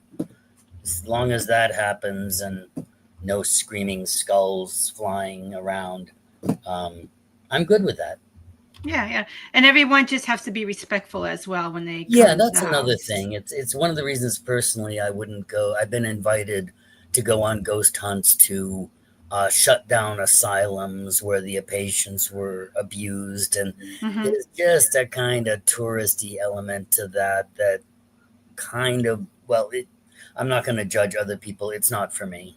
as long as that happens and no screaming skulls flying around, I'm good with that. Yeah. And everyone just has to be respectful as well when they come that's another thing. It's one of the reasons personally I wouldn't go. I've been invited to go on ghost hunts to shut down asylums where the patients were abused, and there's just a kind of touristy element to that kind of, I'm not going to judge other people. It's not for me.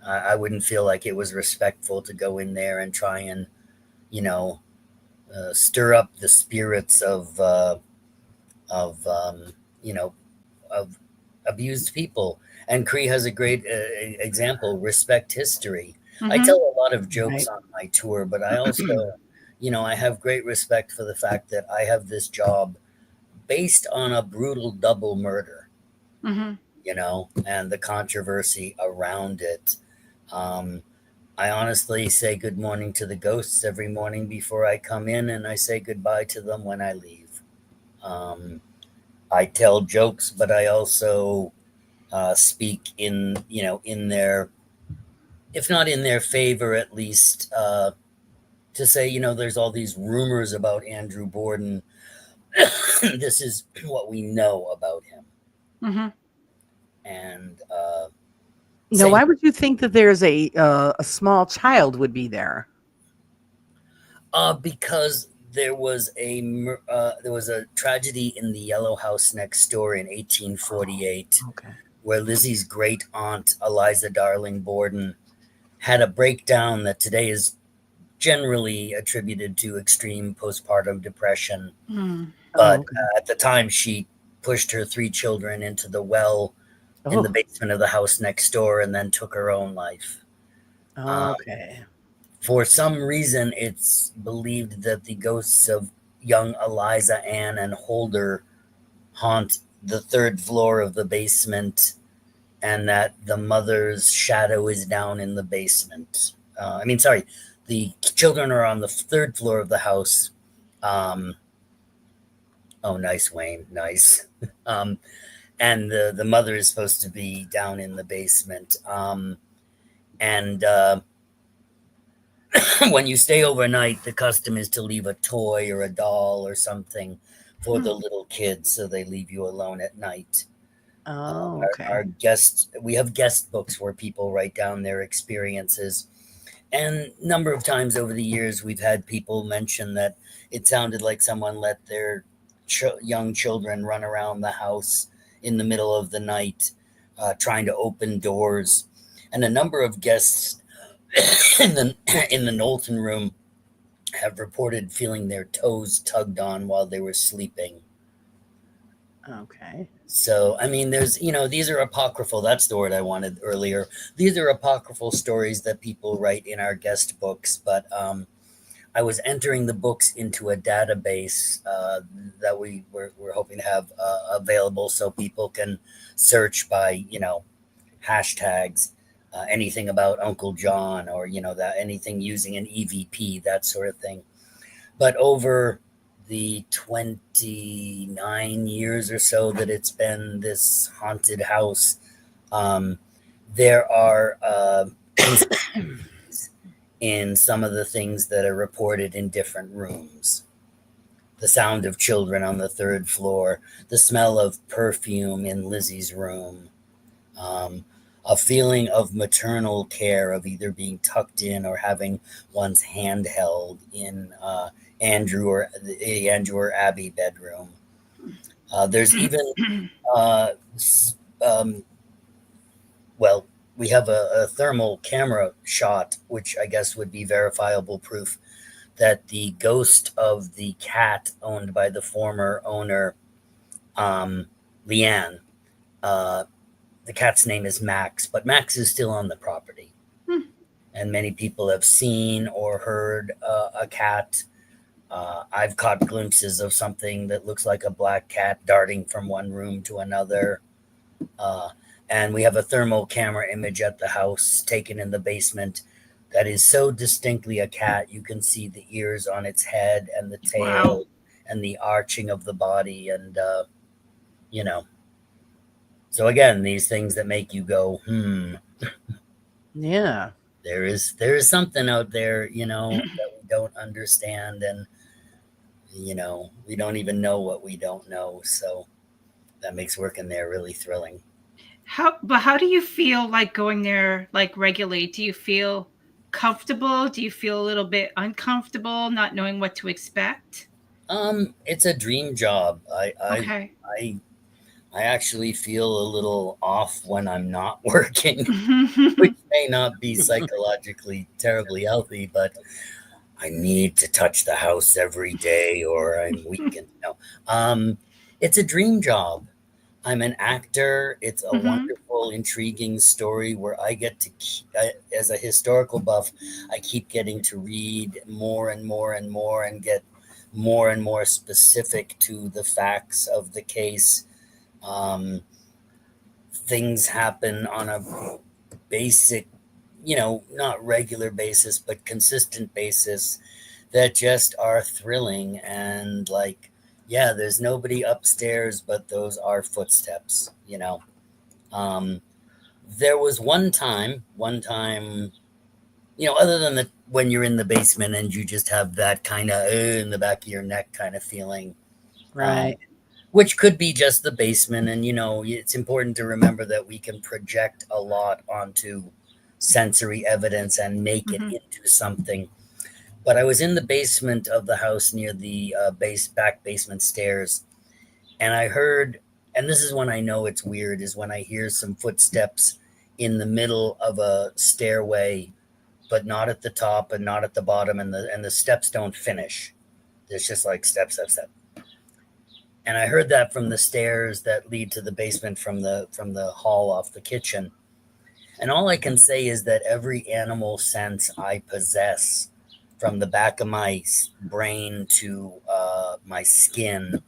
I wouldn't feel like it was respectful to go in there and try and stir up the spirits of abused people. And Cree has a great example: respect history. I tell a lot of jokes on my tour, but I also, I have great respect for the fact that I have this job based on a brutal double murder, and the controversy around it. I honestly say good morning to the ghosts every morning before I come in, and I say goodbye to them when I leave. I tell jokes, but I also speak in their, if not in their favor, at least to say, there's all these rumors about Andrew Borden. This is what we know about him. And now, why would you think that there's a small child would be there? Because there was a tragedy in the Yellow House next door in 1848, where Lizzie's great aunt Eliza Darling Borden had a breakdown that today is generally attributed to extreme postpartum depression. But at the time, she pushed her 3 children into the well in the basement of the house next door, and then took her own life. For some reason, it's believed that the ghosts of young Eliza Ann and Holder haunt the 3rd floor of the basement, and that the mother's shadow is down in the basement. The children are on the 3rd floor of the house. Oh, nice, Wayne. Nice. and the mother is supposed to be down in the basement. And when you stay overnight, the custom is to leave a toy or a doll or something for the little kids, so they leave you alone at night. Oh, okay. We have guest books where people write down their experiences. And a number of times over the years, we've had people mention that it sounded like someone let their young children run around the house in the middle of the night, trying to open doors. And a number of guests in the Knowlton room have reported feeling their toes tugged on while they were sleeping. Okay. So, I mean, there's, these are apocryphal. That's the word I wanted earlier. These are apocryphal stories that people write in our guest books. But I was entering the books into a database that we're hoping to have available so people can search by, hashtags, anything about Uncle John, or, that anything using an EVP, that sort of thing. But over the 29 years or so that it's been this haunted house, there are in some of the things that are reported in different rooms. The sound of children on the third floor, the smell of perfume in Lizzie's room, a feeling of maternal care, of either being tucked in or having one's hand held in Andrew or Abby bedroom. There's even we have a thermal camera shot, which I guess would be verifiable proof that the ghost of the cat owned by the former owner, Leanne, the cat's name is Max, but Max is still on the property. And many people have seen or heard a cat. I've caught glimpses of something that looks like a black cat darting from one room to another. And we have a thermal camera image at the house taken in the basement that is so distinctly a cat. You can see the ears on its head and the tail and the arching of the body. And, so again, these things that make you go, Yeah. There is something out there, that we don't understand. And, we don't even know what we don't know. So that makes working there really thrilling. How do you feel like going there, like, regularly? Do you feel comfortable? Do you feel a little bit uncomfortable, not knowing what to expect? It's a dream job. Okay. I actually feel a little off when I'm not working, which may not be psychologically terribly healthy, but I need to touch the house every day or I'm weakened. It's a dream job. I'm an actor. It's a wonderful, intriguing story where I get to as a historical buff, I keep getting to read more and more and more and get more and more specific to the facts of the case. Things happen on a basic, not regular basis, but consistent basis that just are thrilling. And there's nobody upstairs, but those are footsteps, There was one time, other than when you're in the basement and you just have that kind of in the back of your neck kind of feeling. Right. Which could be just the basement. And, it's important to remember that we can project a lot onto sensory evidence and make it into something. But I was in the basement of the house near the back basement stairs. And I heard, and this is when I know it's weird, is when I hear some footsteps in the middle of a stairway, but not at the top and not at the bottom. And the steps don't finish. There's just like step, step, step. And I heard that from the stairs that lead to the basement from the hall off the kitchen. And all I can say is that every animal sense I possess, from the back of my brain to my skin,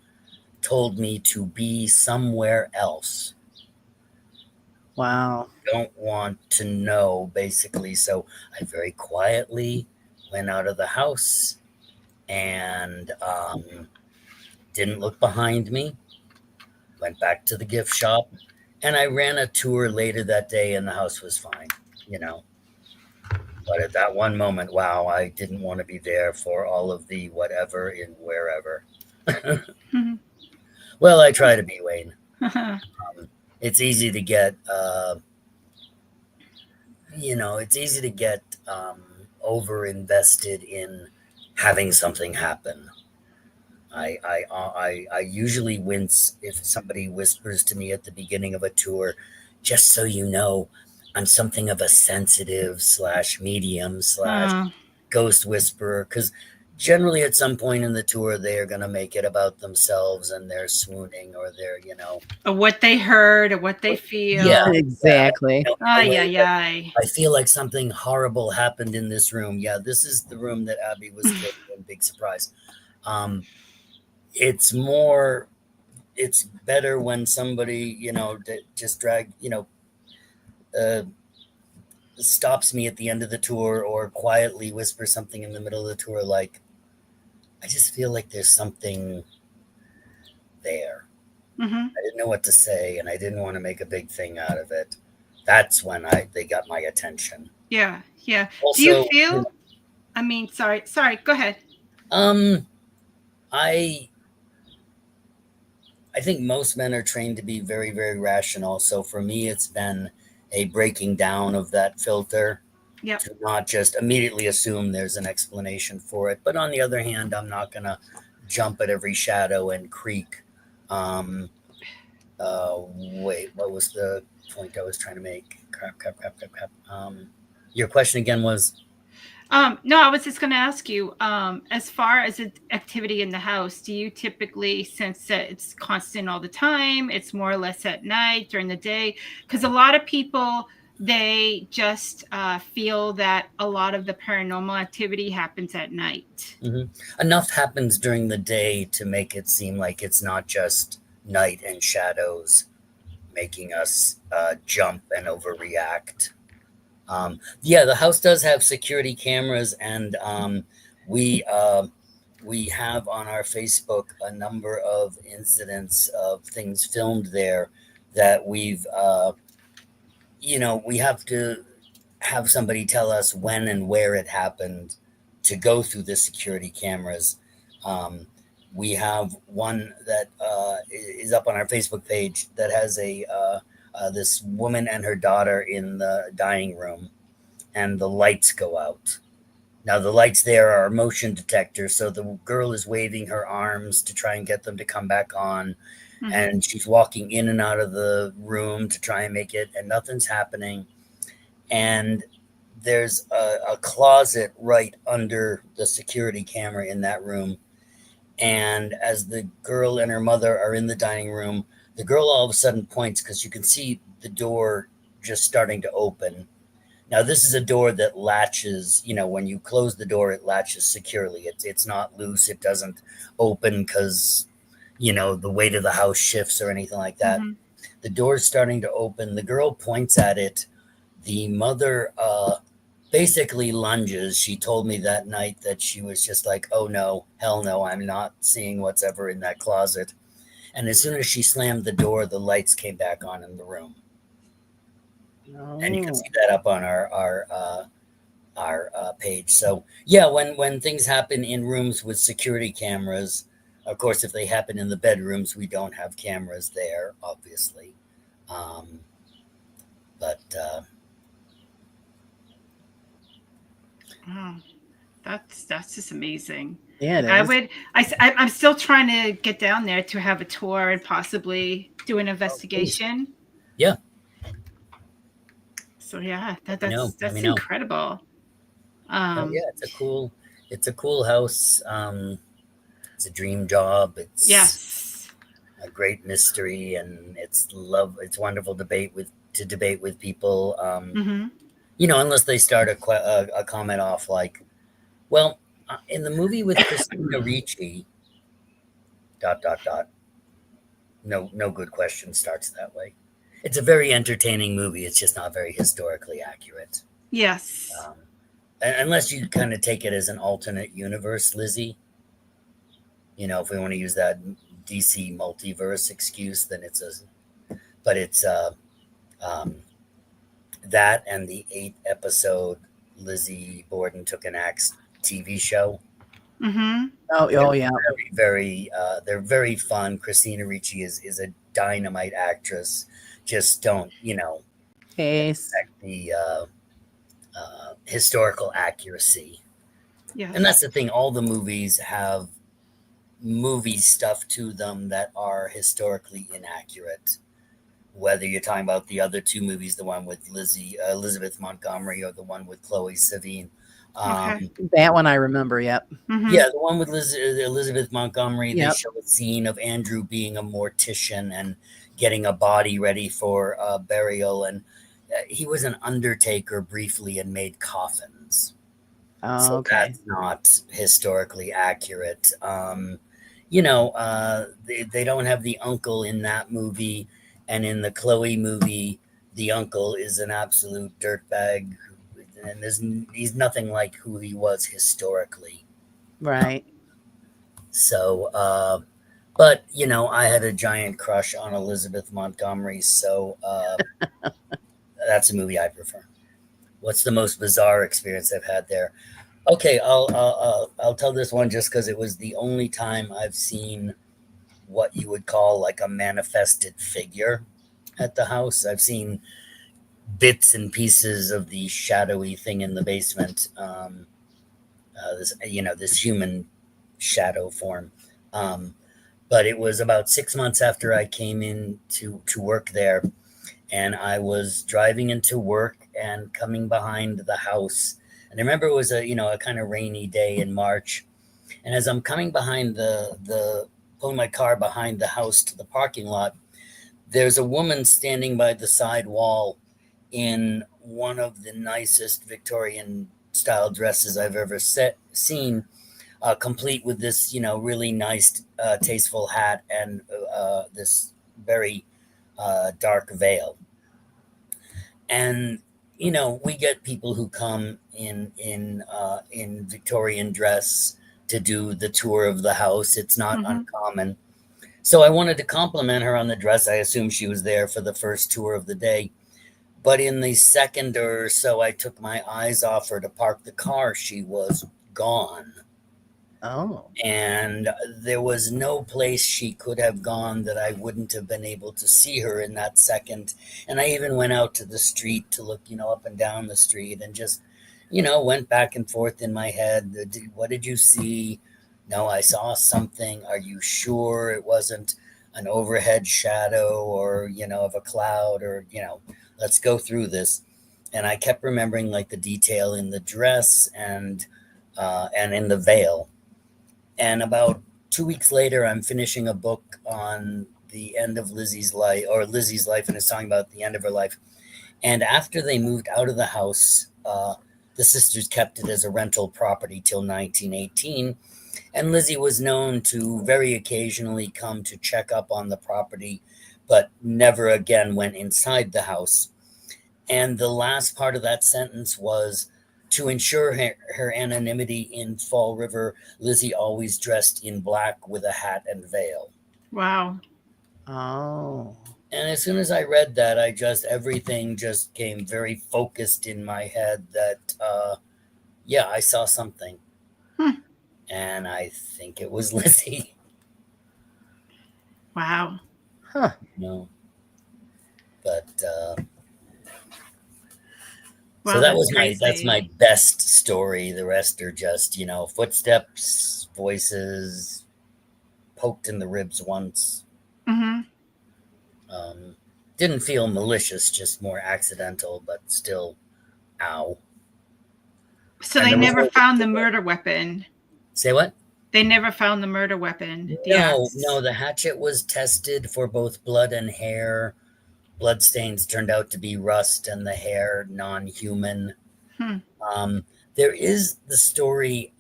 told me to be somewhere else. Wow. Don't want to know, basically. So I very quietly went out of the house and didn't look behind me. went back to the gift shop, and I ran a tour later that day, and the house was fine, you know. But at that one moment, wow, I didn't want to be there for all of the whatever in wherever. Well, I try to be, Wayne. It's easy to get, it's easy to get over invested in having something happen. I usually wince if somebody whispers to me at the beginning of a tour, just so you know, I'm something of a sensitive / medium / ghost whisperer, because generally at some point in the tour they are going to make it about themselves and they're swooning or they're, or what they heard or what they feel. Yeah, exactly. I feel like something horrible happened in this room. Yeah, this is the room that Abby was killed in. Big surprise. It's better when somebody, just stops me at the end of the tour or quietly whispers something in the middle of the tour. Like, I just feel like there's something there. I didn't know what to say and I didn't want to make a big thing out of it. That's when they got my attention. Yeah. Also, do you feel, I mean, sorry, go ahead. I think most men are trained to be very, very rational. So for me, it's been a breaking down of that filter to not just immediately assume there's an explanation for it. But on the other hand, I'm not going to jump at every shadow and creak. Wait, what was the point I was trying to make? Crap. Your question again was? No, I was just going to ask you, as far as activity in the house, do you typically sense that it's constant all the time? It's more or less at night, during the day? Because a lot of people, they just feel that a lot of the paranormal activity happens at night. Enough happens during the day to make it seem like it's not just night and shadows making us jump and overreact. The house does have security cameras, and we have on our Facebook a number of incidents of things filmed there that we've, we have to have somebody tell us when and where it happened to go through the security cameras. We have one that is up on our Facebook page that has this woman and her daughter in the dining room, and the lights go out. Now, the lights there are motion detectors, so the girl is waving her arms to try and get them to come back on, and she's walking in and out of the room to try and make it, and nothing's happening. And there's a closet right under the security camera in that room. And as the girl and her mother are in the dining room, the girl all of a sudden points because you can see the door just starting to open. Now, this is a door that latches, when you close the door, it latches securely. It's not loose. It doesn't open because, the weight of the house shifts or anything like that. The door's starting to open. The girl points at it. The mother basically lunges. She told me that night that she was just like, oh, no, hell no, I'm not seeing what's ever in that closet. And as soon as she slammed the door, the lights came back on in the room. And you can see that up on our page. So, yeah, when things happen in rooms with security cameras, of course, if they happen in the bedrooms, we don't have cameras there, obviously. Wow, that's just amazing. Yeah, I'm still trying to get down there to have a tour and possibly do an investigation. Yeah. So yeah, that's incredible. It's a cool house. It's a dream job. It's a great mystery, and it's wonderful to debate with people. Unless they start a comment off like, well, in the movie with Christina Ricci, ... No good question starts that way. It's a very entertaining movie. It's just not very historically accurate. Yes. Unless you kind of take it as an alternate universe, Lizzie. If we want to use that DC multiverse excuse, then it's that and the 8-episode Lizzie Borden Took an Axe TV show. Mm-hmm. Oh yeah. They're very fun. Christina Ricci is a dynamite actress. Just don't, Case. the historical accuracy. Yeah. And that's the thing. All the movies have movie stuff to them that are historically inaccurate. Whether you're talking about the other two movies, the one with Elizabeth Montgomery, or the one with Chloe Sevigny. Okay. That one I remember. Yep. Mm-hmm. Yeah, the one with Elizabeth Montgomery. Yep. They show a scene of Andrew being a mortician and getting a body ready for burial, and he was an undertaker briefly and made coffins. Oh, So okay. that's not historically accurate. They don't have the uncle in that movie, and in the Chloe movie, the uncle is an absolute dirtbag, and he's nothing like who he was historically. Right. So, but I had a giant crush on Elizabeth Montgomery, so that's a movie I prefer. What's the most bizarre experience I've had there? Okay, I'll tell this one just because it was the only time I've seen what you would call like a manifested figure at the house. I've seen bits and pieces of the shadowy thing in the basement. This human shadow form. But it was about 6 months after I came in to work there, and I was driving into work and coming behind the house. And I remember it was a kind of rainy day in March. And as I'm coming behind pulling my car behind the house to the parking lot, there's a woman standing by the side wall in one of the nicest Victorian style dresses I've ever seen, complete with this, really nice, tasteful hat and this very dark veil. And we get people who come in Victorian dress to do the tour of the house. It's not uncommon. So I wanted to compliment her on the dress. I assumed she was there for the first tour of the day. But in the second or so I took my eyes off her to park the car, she was gone. Oh. And there was no place she could have gone that I wouldn't have been able to see her in that second. And I even went out to the street to look, up and down the street, and just, went back and forth in my head. What did you see? No, I saw something. Are you sure it wasn't an overhead shadow or, of a cloud, or, let's go through this. And I kept remembering like the detail in the dress and in the veil. And about 2 weeks later, I'm finishing a book on the end of Lizzie's life, and it's talking about the end of her life. And after they moved out of the house, the sisters kept it as a rental property till 1918. And Lizzie was known to very occasionally come to check up on the property, but never again went inside the house. And the last part of that sentence was, to ensure her anonymity in Fall River, Lizzie always dressed in black with a hat and veil. Wow. Oh. And as soon as I read that, everything just came very focused in my head that, I saw something. And I think it was Lizzie. Wow. Huh. But, Wow, so that's crazy. my best story. The rest are just, footsteps, voices, poked in the ribs once. Mm-hmm. Didn't feel malicious, just more accidental, but still, ow. So And they there was never no- found the murder weapon. Say what? They never found the murder weapon. The No, axe. no, the hatchet was tested for both blood and hair. Bloodstains turned out to be rust, and the hair non-human. There is the story,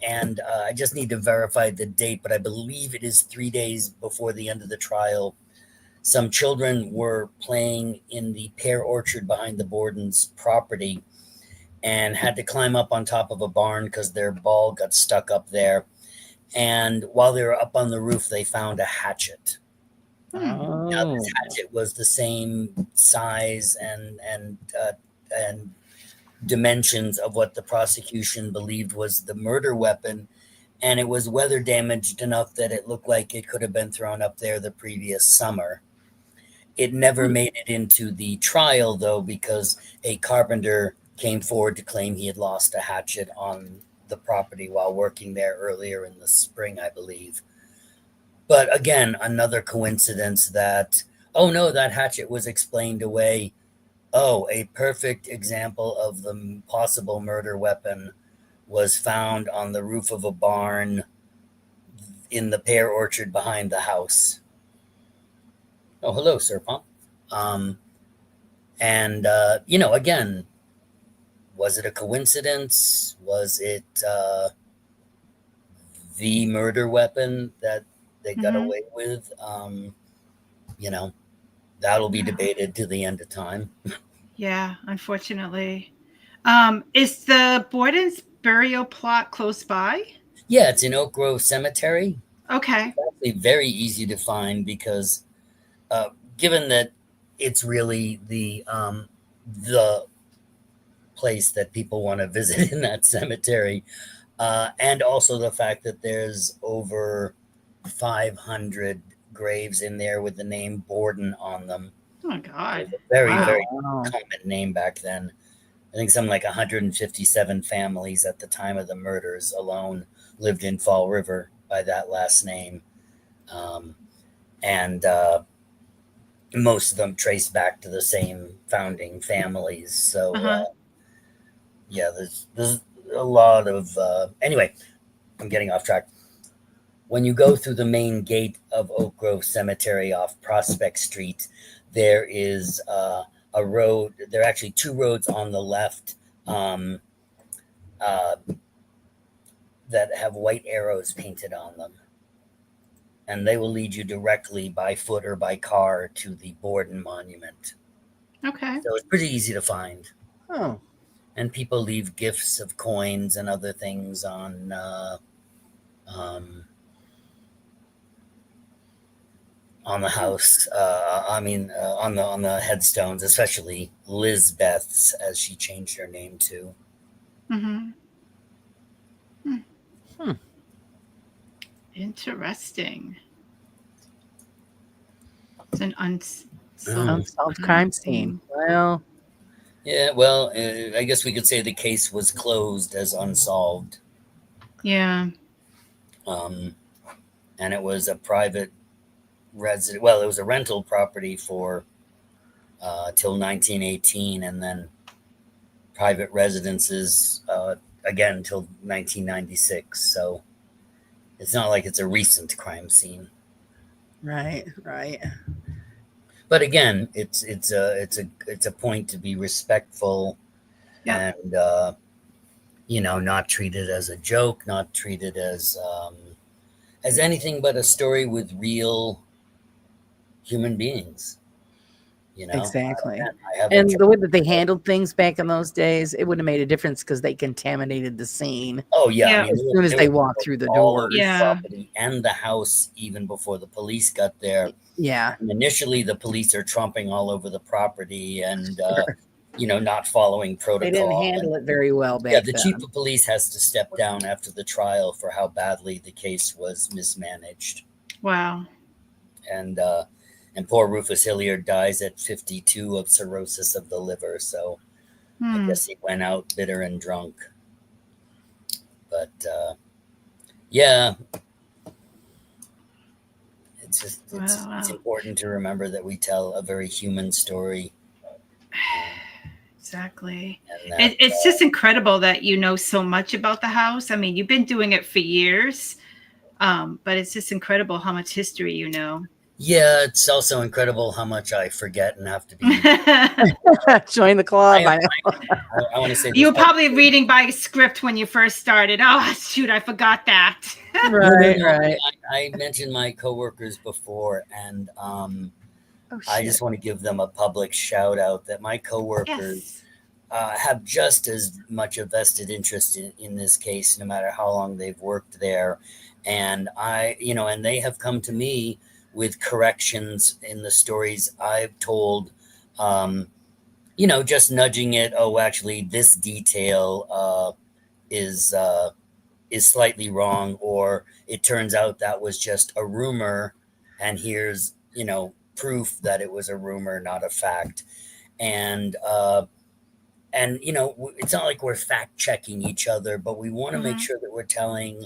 and I just need to verify the date, but I believe it is 3 days before the end of the trial. Some children were playing in the pear orchard behind the Borden's property and had to climb up on top of a barn because their ball got stuck up there. And while they were up on the roof, they found a hatchet. Now, this Oh. hatchet was the same size and dimensions of what the prosecution believed was the murder weapon, and it was weather damaged enough that it looked like it could have been thrown up there the previous summer. It never made it into the trial, though, because a carpenter came forward to claim he had lost a hatchet on the property while working there earlier in the spring, I believe. But again, another coincidence that, oh no, that hatchet was explained away. Oh, a perfect example of the possible murder weapon was found on the roof of a barn in the pear orchard behind the house. Oh, hello, Sir Pump. Again, was it a coincidence? Was it the murder weapon that they got away with? That'll be debated to the end of time. Yeah, unfortunately. Is the Borden's burial plot close by? Yeah, it's in Oak Grove Cemetery. Okay. It's actually very easy to find because given that it's really the place that people want to visit in that cemetery, and also the fact that there's over 500 graves in there with the name Borden on them. Oh my God. It was a very, Wow. very common name back then. I think something like 157 families at the time of the murders alone lived in Fall River by that last name. And most of them trace back to the same founding families. So, yeah, there's a lot of... anyway, I'm getting off track. When you go through the main gate of Oak Grove Cemetery off Prospect Street, there is a road. There are actually two roads on the left that have white arrows painted on them. And they will lead you directly by foot or by car to the Borden Monument. Okay. So it's pretty easy to find. Oh. And people leave gifts of coins and other things on the house. On the headstones, especially Lizbeth's, as she changed her name to. Interesting. It's an unsolved crime scene. Well, yeah. Well, I guess we could say the case was closed as unsolved. Yeah. And it was a private resident. Well, it was a rental property for till 1918, and then private residences again till 1996. So it's not like it's a recent crime scene. Right. But again, it's a point to be respectful, and not treated as a joke, not treated as anything but a story with real human beings. Exactly. And the way that they handled things back in those days, it wouldn't have made a difference because they contaminated the scene. Oh yeah, Yeah. I mean, As soon as they walked through the door. Yeah. Property and the house, even before the police got there. Yeah. And initially, the police are tromping all over the property and not following protocol. They didn't handle it very well back then. The chief of police has to step down after the trial for how badly the case was mismanaged. Wow. And poor Rufus Hilliard dies at 52 of cirrhosis of the liver. So I guess he went out bitter and drunk. But yeah, it's important to remember that we tell a very human story. Exactly. That, it's just incredible that you know so much about the house. I mean, you've been doing it for years, but it's just incredible how much history you know. Yeah, it's also incredible how much I forget and have to be. Join the club. I want to say you were probably reading by script when you first started. Oh, shoot, I forgot that. Right. I mentioned my coworkers before, and I just want to give them a public shout out that my coworkers have just as much a vested interest in this case, no matter how long they've worked there. And and they have come to me with corrections in the stories I've told, just nudging it. Oh, actually, this detail is slightly wrong, or it turns out that was just a rumor, and here's proof that it was a rumor, not a fact. And it's not like we're fact checking each other, but we want to make sure that we're telling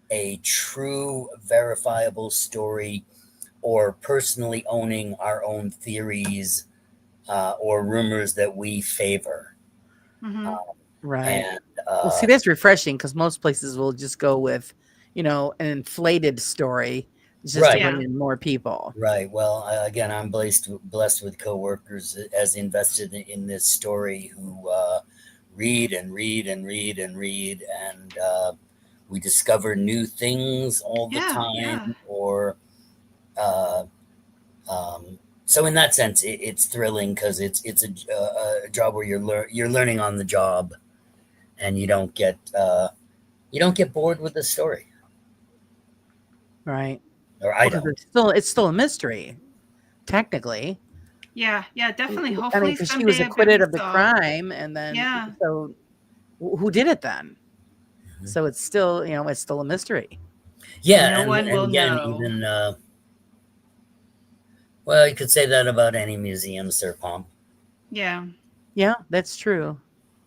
a true, verifiable story, or personally owning our own theories or rumors that we favor. Right. And, well, see, that's refreshing, because most places will just go with, an inflated story just to bring in more people. Right. Well, again, I'm blessed with coworkers as invested in this story, who read and read and read and read, and we discover new things all the time. Or so in that sense, it's thrilling, because it's a job where you're learning on the job, and you don't get bored with the story. Right. Or I don't. It's still a mystery, technically. Yeah, definitely. Hopefully, I mean, because she was acquitted of the crime, and then so who did it then? So it's still, it's still a mystery. Yeah, no one will know. Even well, you could say that about any museum, Sir Pomp. Yeah, that's true.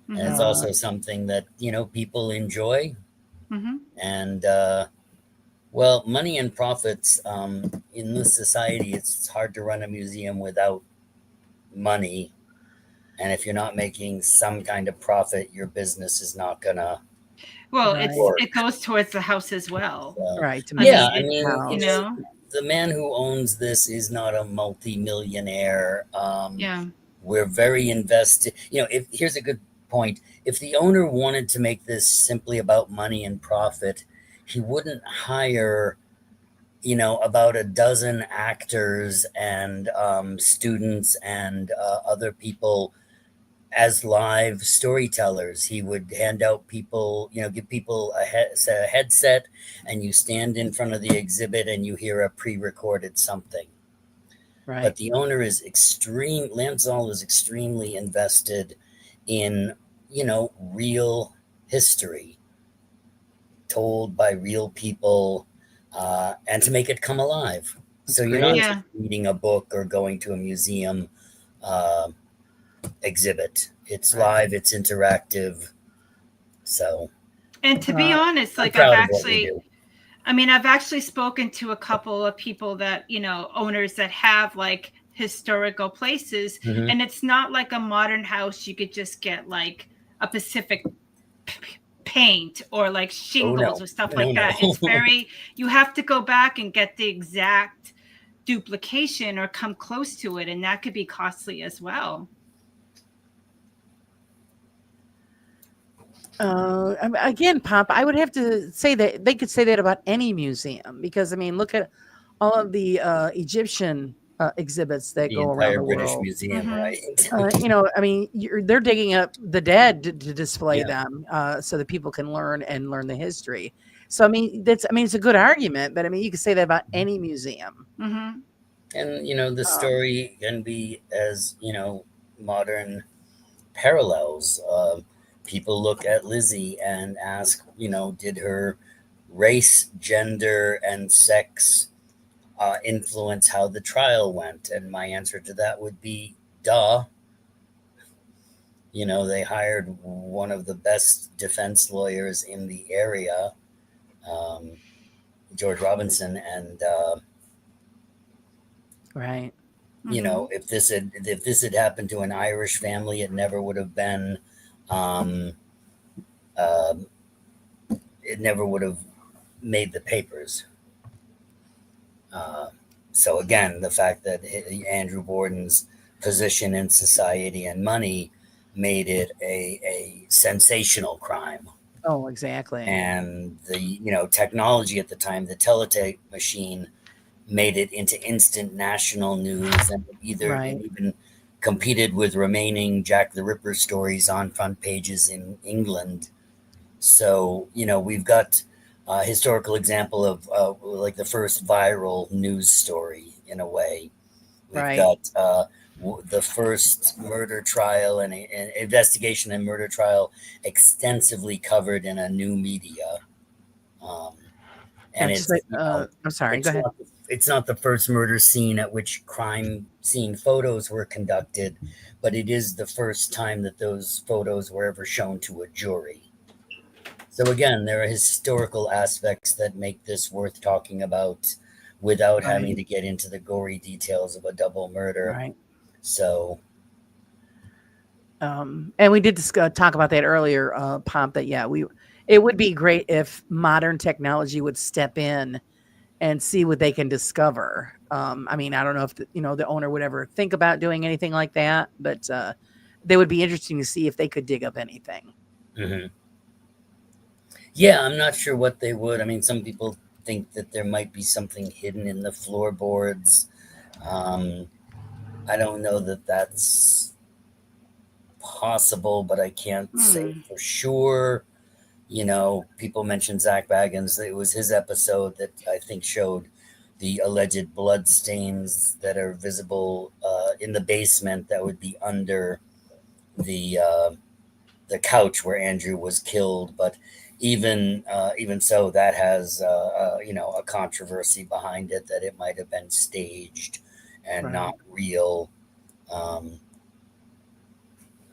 And it's also something that people enjoy, and well, money and profits in this society. It's hard to run a museum without money, and if you're not making some kind of profit, your business is not gonna. Well, it goes towards the house as well, right? The man who owns this is not a multi-millionaire. We're very invested. Here's a good point. If the owner wanted to make this simply about money and profit, he wouldn't hire, about a dozen actors and students and other people as live storytellers. He would hand out people, give people a headset, and you stand in front of the exhibit and you hear a pre-recorded something. Right. But the owner is Lanzal is extremely invested in, real history told by real people, and to make it come alive. So you're not just reading a book or going to a museum exhibit. It's live, it's interactive. So, and to be honest, like I've actually spoken to a couple of people that, owners that have like historical places, and it's not like a modern house. You could just get like a Pacific paint or like shingles or stuff like that. It's very, you have to go back and get the exact duplication or come close to it, and that could be costly as well. Again, Pop, I would have to say that they could say that about any museum, because look at all of the Egyptian exhibits that go around the British world. Museum, right? They're digging up the dead to display them, so that people can learn the history. So it's a good argument, but you could say that about any museum. Mm-hmm. And the story can be as modern parallels. People look at Lizzie and ask, did her race, gender, and sex influence how the trial went? And my answer to that would be, duh. They hired one of the best defense lawyers in the area, George Robinson, and right. If this had happened to an Irish family, it never would have been. It never would have made the papers. So again, the fact that Andrew Borden's position in society and money made it a sensational crime. Oh, exactly. And the technology at the time, the teletape machine, made it into instant national news, and it even competed with remaining Jack the Ripper stories on front pages in England. So, we've got a historical example of like the first viral news story in a way. We've Right. got the first murder trial and an investigation and murder trial extensively covered in a new media. And That's it's, I'm sorry. Go ahead. it's not the first murder scene at which crime scene photos were conducted, but it is the first time that those photos were ever shown to a jury. So again, there are historical aspects that make this worth talking about without having to get into the gory details of a double murder. Right. So, and we did talk about that earlier, Pomp, that, it would be great if modern technology would step in and see what they can discover. I mean, I don't know if the owner would ever think about doing anything like that, but they would be interesting to see if they could dig up anything. mm-hmm. Yeah, I'm not sure what they would. I mean, some people think that there might be something hidden in the floorboards. I don't know that that's possible, but I can't say for sure. People mentioned Zach Baggins. It was his episode that I think showed the alleged blood stains that are visible in the basement that would be under the couch where Andrew was killed. But even so, that has a controversy behind it, that it might have been staged and not real.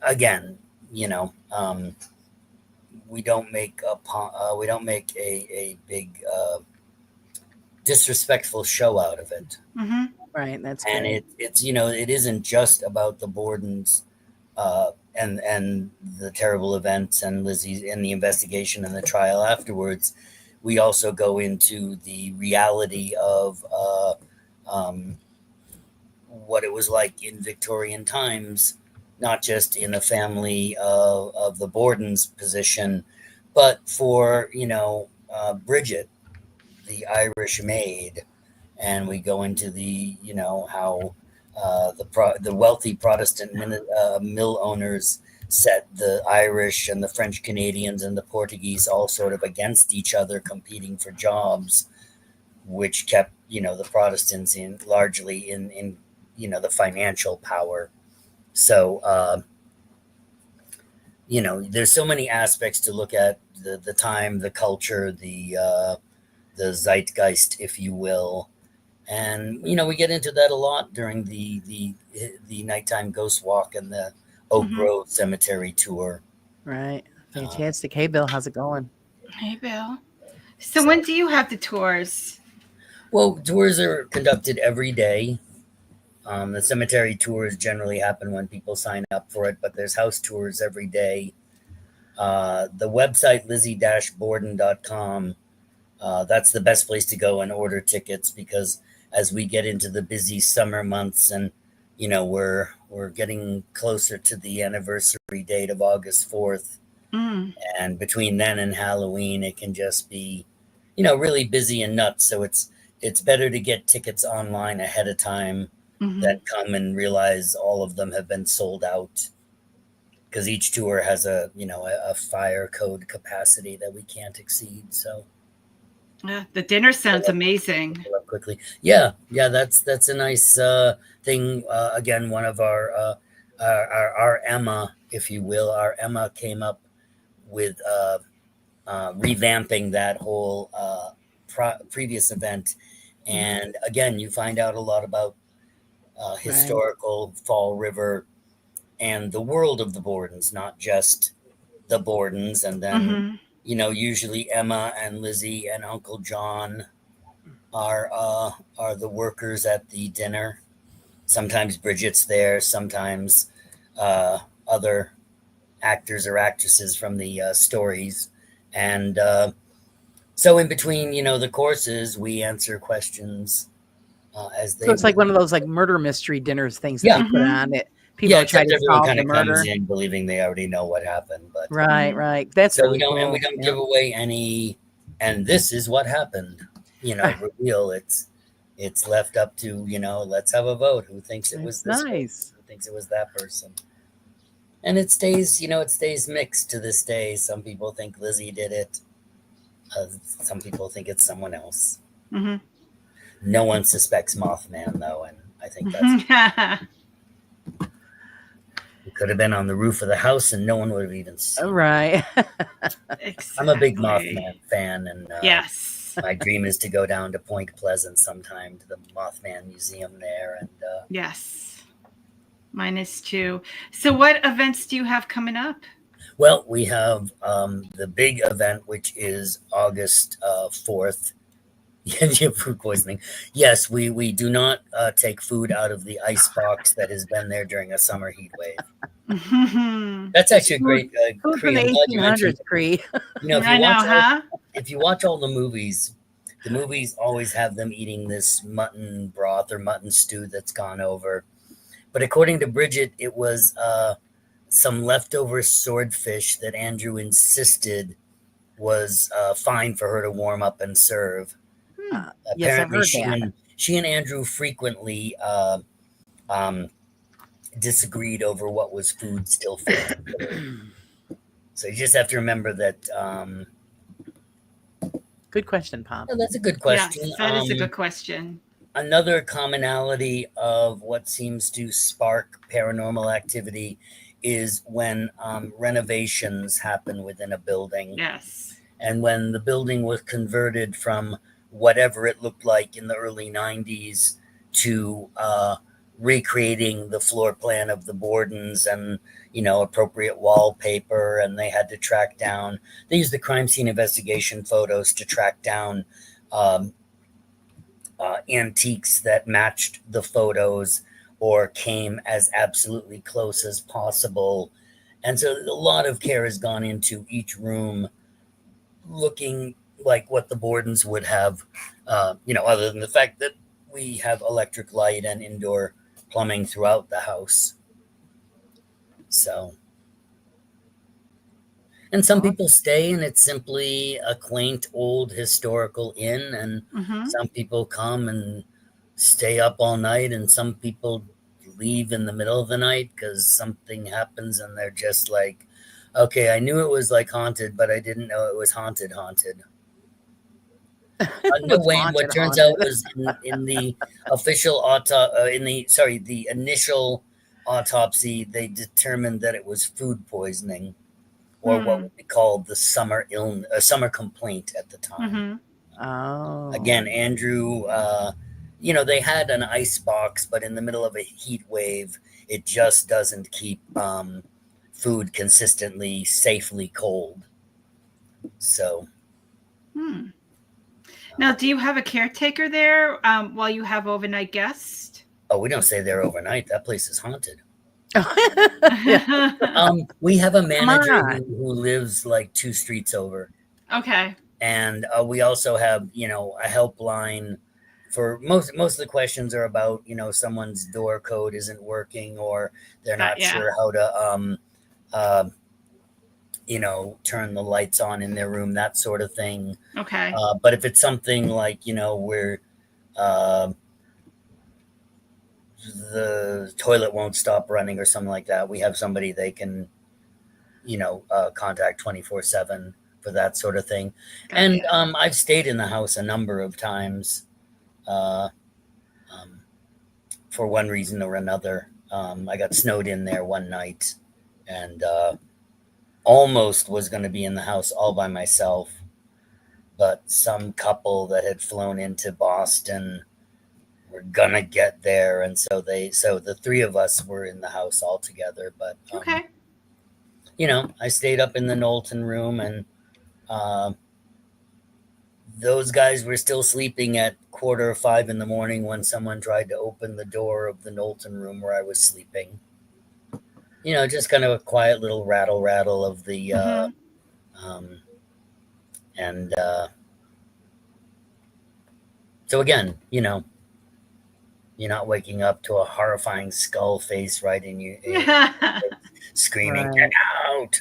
Again, we don't make a big disrespectful show out of it. Mm-hmm. Right, that's and good. it's it isn't just about the Bordens and the terrible events and Lizzie's and the investigation and the trial afterwards. We also go into the reality of what it was like in Victorian times, not just in a family of the Borden's position, but for Bridget, the Irish maid. And we go into the how the wealthy Protestant mill owners set the Irish and the French Canadians and the Portuguese all sort of against each other, competing for jobs, which kept the Protestants largely in the financial power. So there's so many aspects to look at: the time, the culture, the zeitgeist, if you will. And we get into that a lot during the nighttime ghost walk and the Oak Grove Cemetery tour. Right, fantastic. Hey, Bill, how's it going? Hey, Bill. So when do you have the tours? Well, tours are conducted every day. The cemetery tours generally happen when people sign up for it, but there's house tours every day. The website lizzie-borden.com. That's the best place to go and order tickets, because as we get into the busy summer months and we're getting closer to the anniversary date of August 4th, and between then and Halloween it can just be really busy and nuts. So it's better to get tickets online ahead of time than come and realize all of them have been sold out, because each tour has a fire code capacity that we can't exceed. So yeah, the dinner sounds amazing. Quickly, yeah, that's a nice thing. Again, one of our Emma, if you will, our Emma came up with revamping that whole previous event, and again, you find out a lot about historical Fall River and the world of the Bordens, not just the Bordens, and then. Usually Emma and Lizzie and Uncle John are the workers at the dinner. Sometimes Bridget's there. Sometimes other actors or actresses from the stories. And so in between, the courses, we answer questions as they. So it's like one of those murder mystery dinners things that they put on it. People try to solve the murder. Comes in believing they already know what happened, but right. That's so really we don't, cool. and we don't give away any. And this is what happened. Reveal. It's left up to let's have a vote. Who thinks it was this? Nice. Who thinks it was that person. And it stays, it stays mixed to this day. Some people think Lizzie did it. Some people think it's someone else. Mm-hmm. No one suspects Mothman, though, and I think that's... It could have been on the roof of the house, and no one would have even seen. Right. Exactly. I'm a big Mothman fan, and yes, my dream is to go down to Point Pleasant sometime to the Mothman Museum there. And yes, mine is too. So, what events do you have coming up? well, we have the big event, which is August 4th. Food poisoning. Yes, we do not take food out of the ice box that has been there during a summer heat wave. That's actually a great Food from the 1800s, Cree. If you watch all the movies always have them eating this mutton broth or mutton stew that's gone over. But according to Bridget, it was some leftover swordfish that Andrew insisted was fine for her to warm up and serve. Yes, I've heard Apparently, she and Andrew frequently disagreed over what was food still fit. So you just have to remember that. Good question, Pop. Oh, that's a good question. Yes, that is a good question. Another commonality of what seems to spark paranormal activity is when renovations happen within a building. Yes. And when the building was converted from whatever it looked like in the early 90s to recreating the floor plan of the Bordens and, appropriate wallpaper. And they had to track down, they used the crime scene investigation photos to track down antiques that matched the photos or came as absolutely close as possible. And so a lot of care has gone into each room looking like what the Bordens would have, other than the fact that we have electric light and indoor plumbing throughout the house. So, and some people stay and it's simply a quaint old historical inn, and some people come and stay up all night, and some people leave in the middle of the night because something happens and they're just like, okay, I knew it was like haunted, but I didn't know it was haunted. No, Wayne, what turns out was in the official the initial autopsy, they determined that it was food poisoning, or what would be called the summer complaint at the time. Oh. Again, Andrew, they had an ice box, but in the middle of a heat wave, it just doesn't keep food consistently, safely cold. So. Now, do you have a caretaker there while you have overnight guests? Oh, we don't stay there overnight. That place is haunted. Yeah. We have a manager who lives like 2 streets over. Okay. And we also have, a helpline for most of the questions are about, someone's door code isn't working, or they're not sure how to, turn the lights on in their room, that sort of thing. Okay. But if it's something like, where the toilet won't stop running or something like that, we have somebody they can, contact 24/7 for that sort of thing. Gotcha. And I've stayed in the house a number of times for one reason or another. I got snowed in there one night and almost was going to be in the house all by myself, but some couple that had flown into Boston were gonna get there, and so the 3 of us were in the house all together. But okay, I stayed up in the Knowlton room, and those guys were still sleeping at 4:45 in the morning when someone tried to open the door of the Knowlton room where I was sleeping. Just kind of a quiet little rattle of the, so again, you're not waking up to a horrifying skull face right in you, screaming, "Get out!"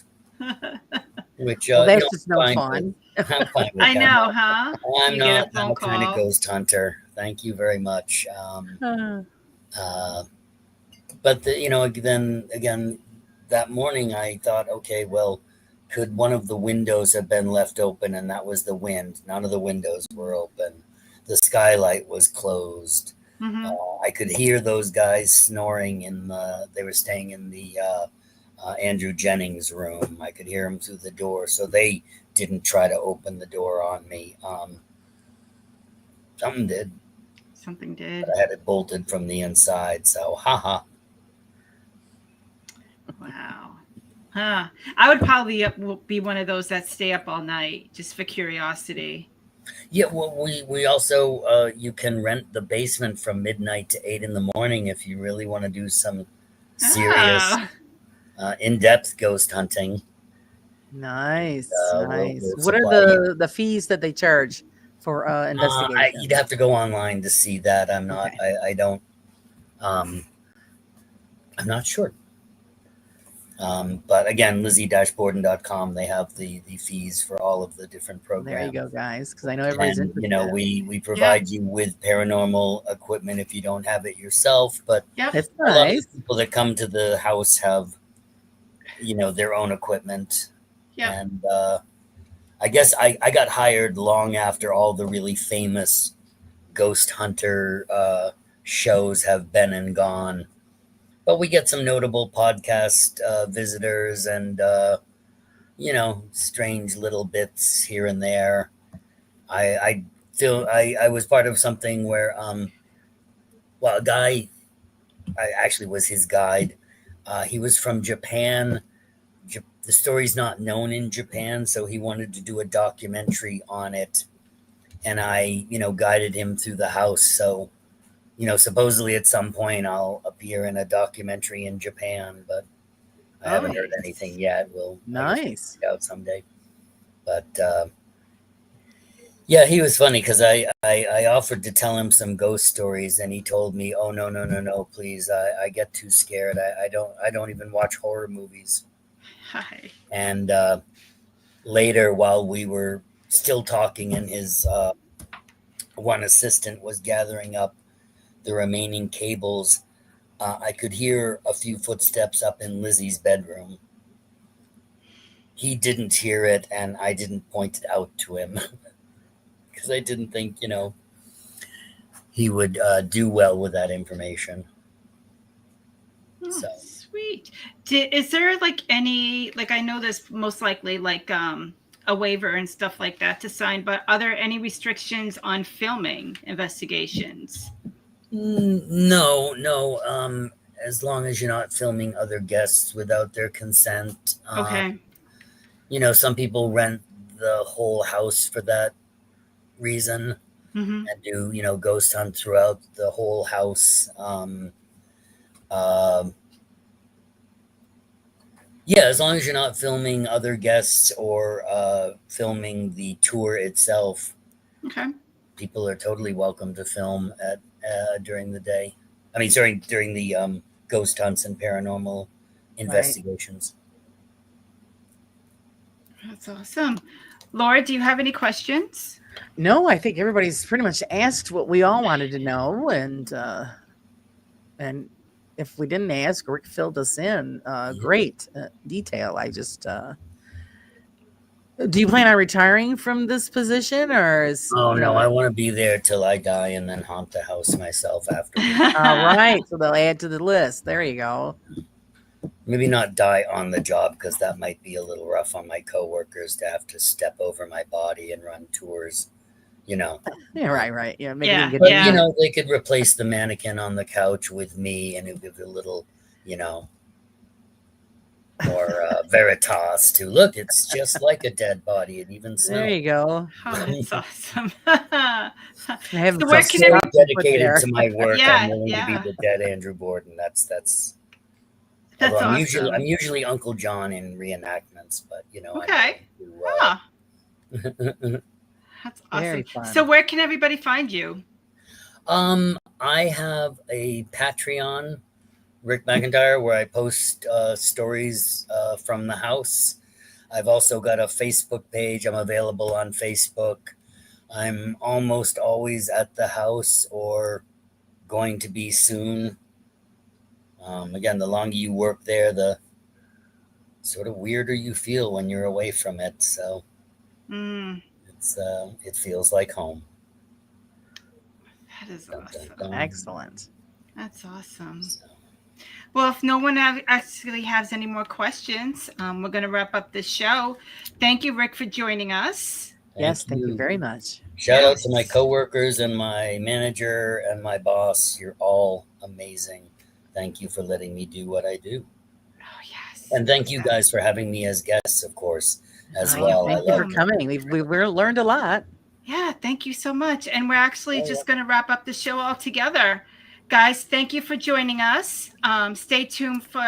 Which that's just no fun. I'm fine with I that. know, huh? I'm not that kind of ghost hunter. Thank you very much. But then again, that morning I thought, okay, well, could one of the windows have been left open, and that was the wind? None of the windows were open. The skylight was closed. Mm-hmm. I could hear those guys snoring they were staying in the Andrew Jennings room. I could hear them through the door, so they didn't try to open the door on me. Something did. Something did. But I had it bolted from the inside, so haha. Wow. Huh. I would probably be one of those that stay up all night just for curiosity. Yeah, well, we also you can rent the basement from midnight to 8 in the morning if you really want to do some serious, in-depth ghost hunting. Nice, We'll nice. What supply are the fees that they charge for investigation? You'd have to go online to see that. I'm not. Okay. I don't. I'm not sure. But again, Lizzie-Borden.com, they have the fees for all of the different programs. There you go, guys, because I know everybody's And, interested. we provide you with paranormal equipment if you don't have it yourself. But It's a lot of nice. the people that come to the house have, their own equipment. Yeah. And I guess I got hired long after all the really famous ghost hunter shows have been and gone. But we get some notable podcast visitors and, strange little bits here and there. I feel I was part of something where, a guy, I actually was his guide. He was from Japan. The story's not known in Japan, so he wanted to do a documentary on it. And I, guided him through the house. So, supposedly at some point I'll appear in a documentary in Japan, but I haven't heard anything yet. We'll Nice. find out someday. But yeah, he was funny because I offered to tell him some ghost stories, and he told me, "Oh no, please! I get too scared. I don't even watch horror movies." Hi. And later, while we were still talking, and his one assistant was gathering up the remaining cables, I could hear a few footsteps up in Lizzie's bedroom. He didn't hear it, and I didn't point it out to him because I didn't think, he would do well with that information. Oh, So. Sweet. Is there any, I know there's most likely a waiver and stuff like that to sign, but are there any restrictions on filming investigations? No. As long as you're not filming other guests without their consent. Okay. Some people rent the whole house for that reason. Mm-hmm. And do, ghost hunt throughout the whole house. Yeah, as long as you're not filming other guests or filming the tour itself. Okay. People are totally welcome to film at during the day. I mean, during the ghost hunts and paranormal investigations. That's awesome. Laura, do you have any questions? No, I think everybody's pretty much asked what we all wanted to know, and if we didn't ask, Rick filled us in. Great detail. I just. Do you plan on retiring from this position, or is? Oh no, I want to be there till I die and then haunt the house myself afterwards. All right, so they'll add to the list. There you go. Maybe not die on the job, because that might be a little rough on my coworkers to have to step over my body and run tours. Yeah, right. Yeah, maybe Yeah, but they could replace the mannequin on the couch with me, and it would give a little, more veritas to look. It's just like a dead body. It even smells. There you go. Oh, that's awesome. I have So where I'm can so every- dedicated to my work. Yeah, I'm willing to be the dead Andrew Borden. That's That's I'm awesome. usually Uncle John in reenactments, but Okay. I That's Very awesome. fun. So where can everybody find you? I have a Patreon, Ryk McIntyre, where I post stories from the house. I've also got a Facebook page. I'm available on Facebook. I'm almost always at the house, or going to be soon. Again, the longer you work there, the sort of weirder you feel when you're away from it. So it feels like home. That is Dun, dun, awesome. dun. Excellent. That's awesome. So, Well, if no one actually has any more questions, we're going to wrap up this show. Thank you, Ryk, for joining us. Yes, thank you very much. Shout out to my coworkers and my manager and my boss. You're all amazing. Thank you for letting me do what I do. Oh, yes. And thank you guys for having me as guests, of course, as Oh, well. thank you for coming. We've learned a lot. Yeah, thank you so much. And we're actually just going to wrap up the show all together. Guys, thank you for joining us. Stay tuned for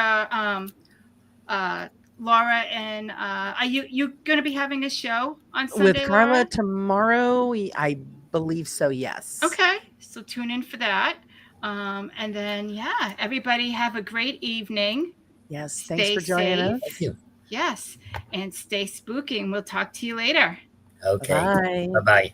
Laura and are you going to be having a show on Sunday With Carla Laura? tomorrow? I believe so, yes. Okay, so tune in for that. And then, yeah, everybody have a great evening. Yes, Stay thanks for joining safe. us. Thank you. Yes, and stay spooky. And we'll talk to you later. Okay. Bye. Bye-bye.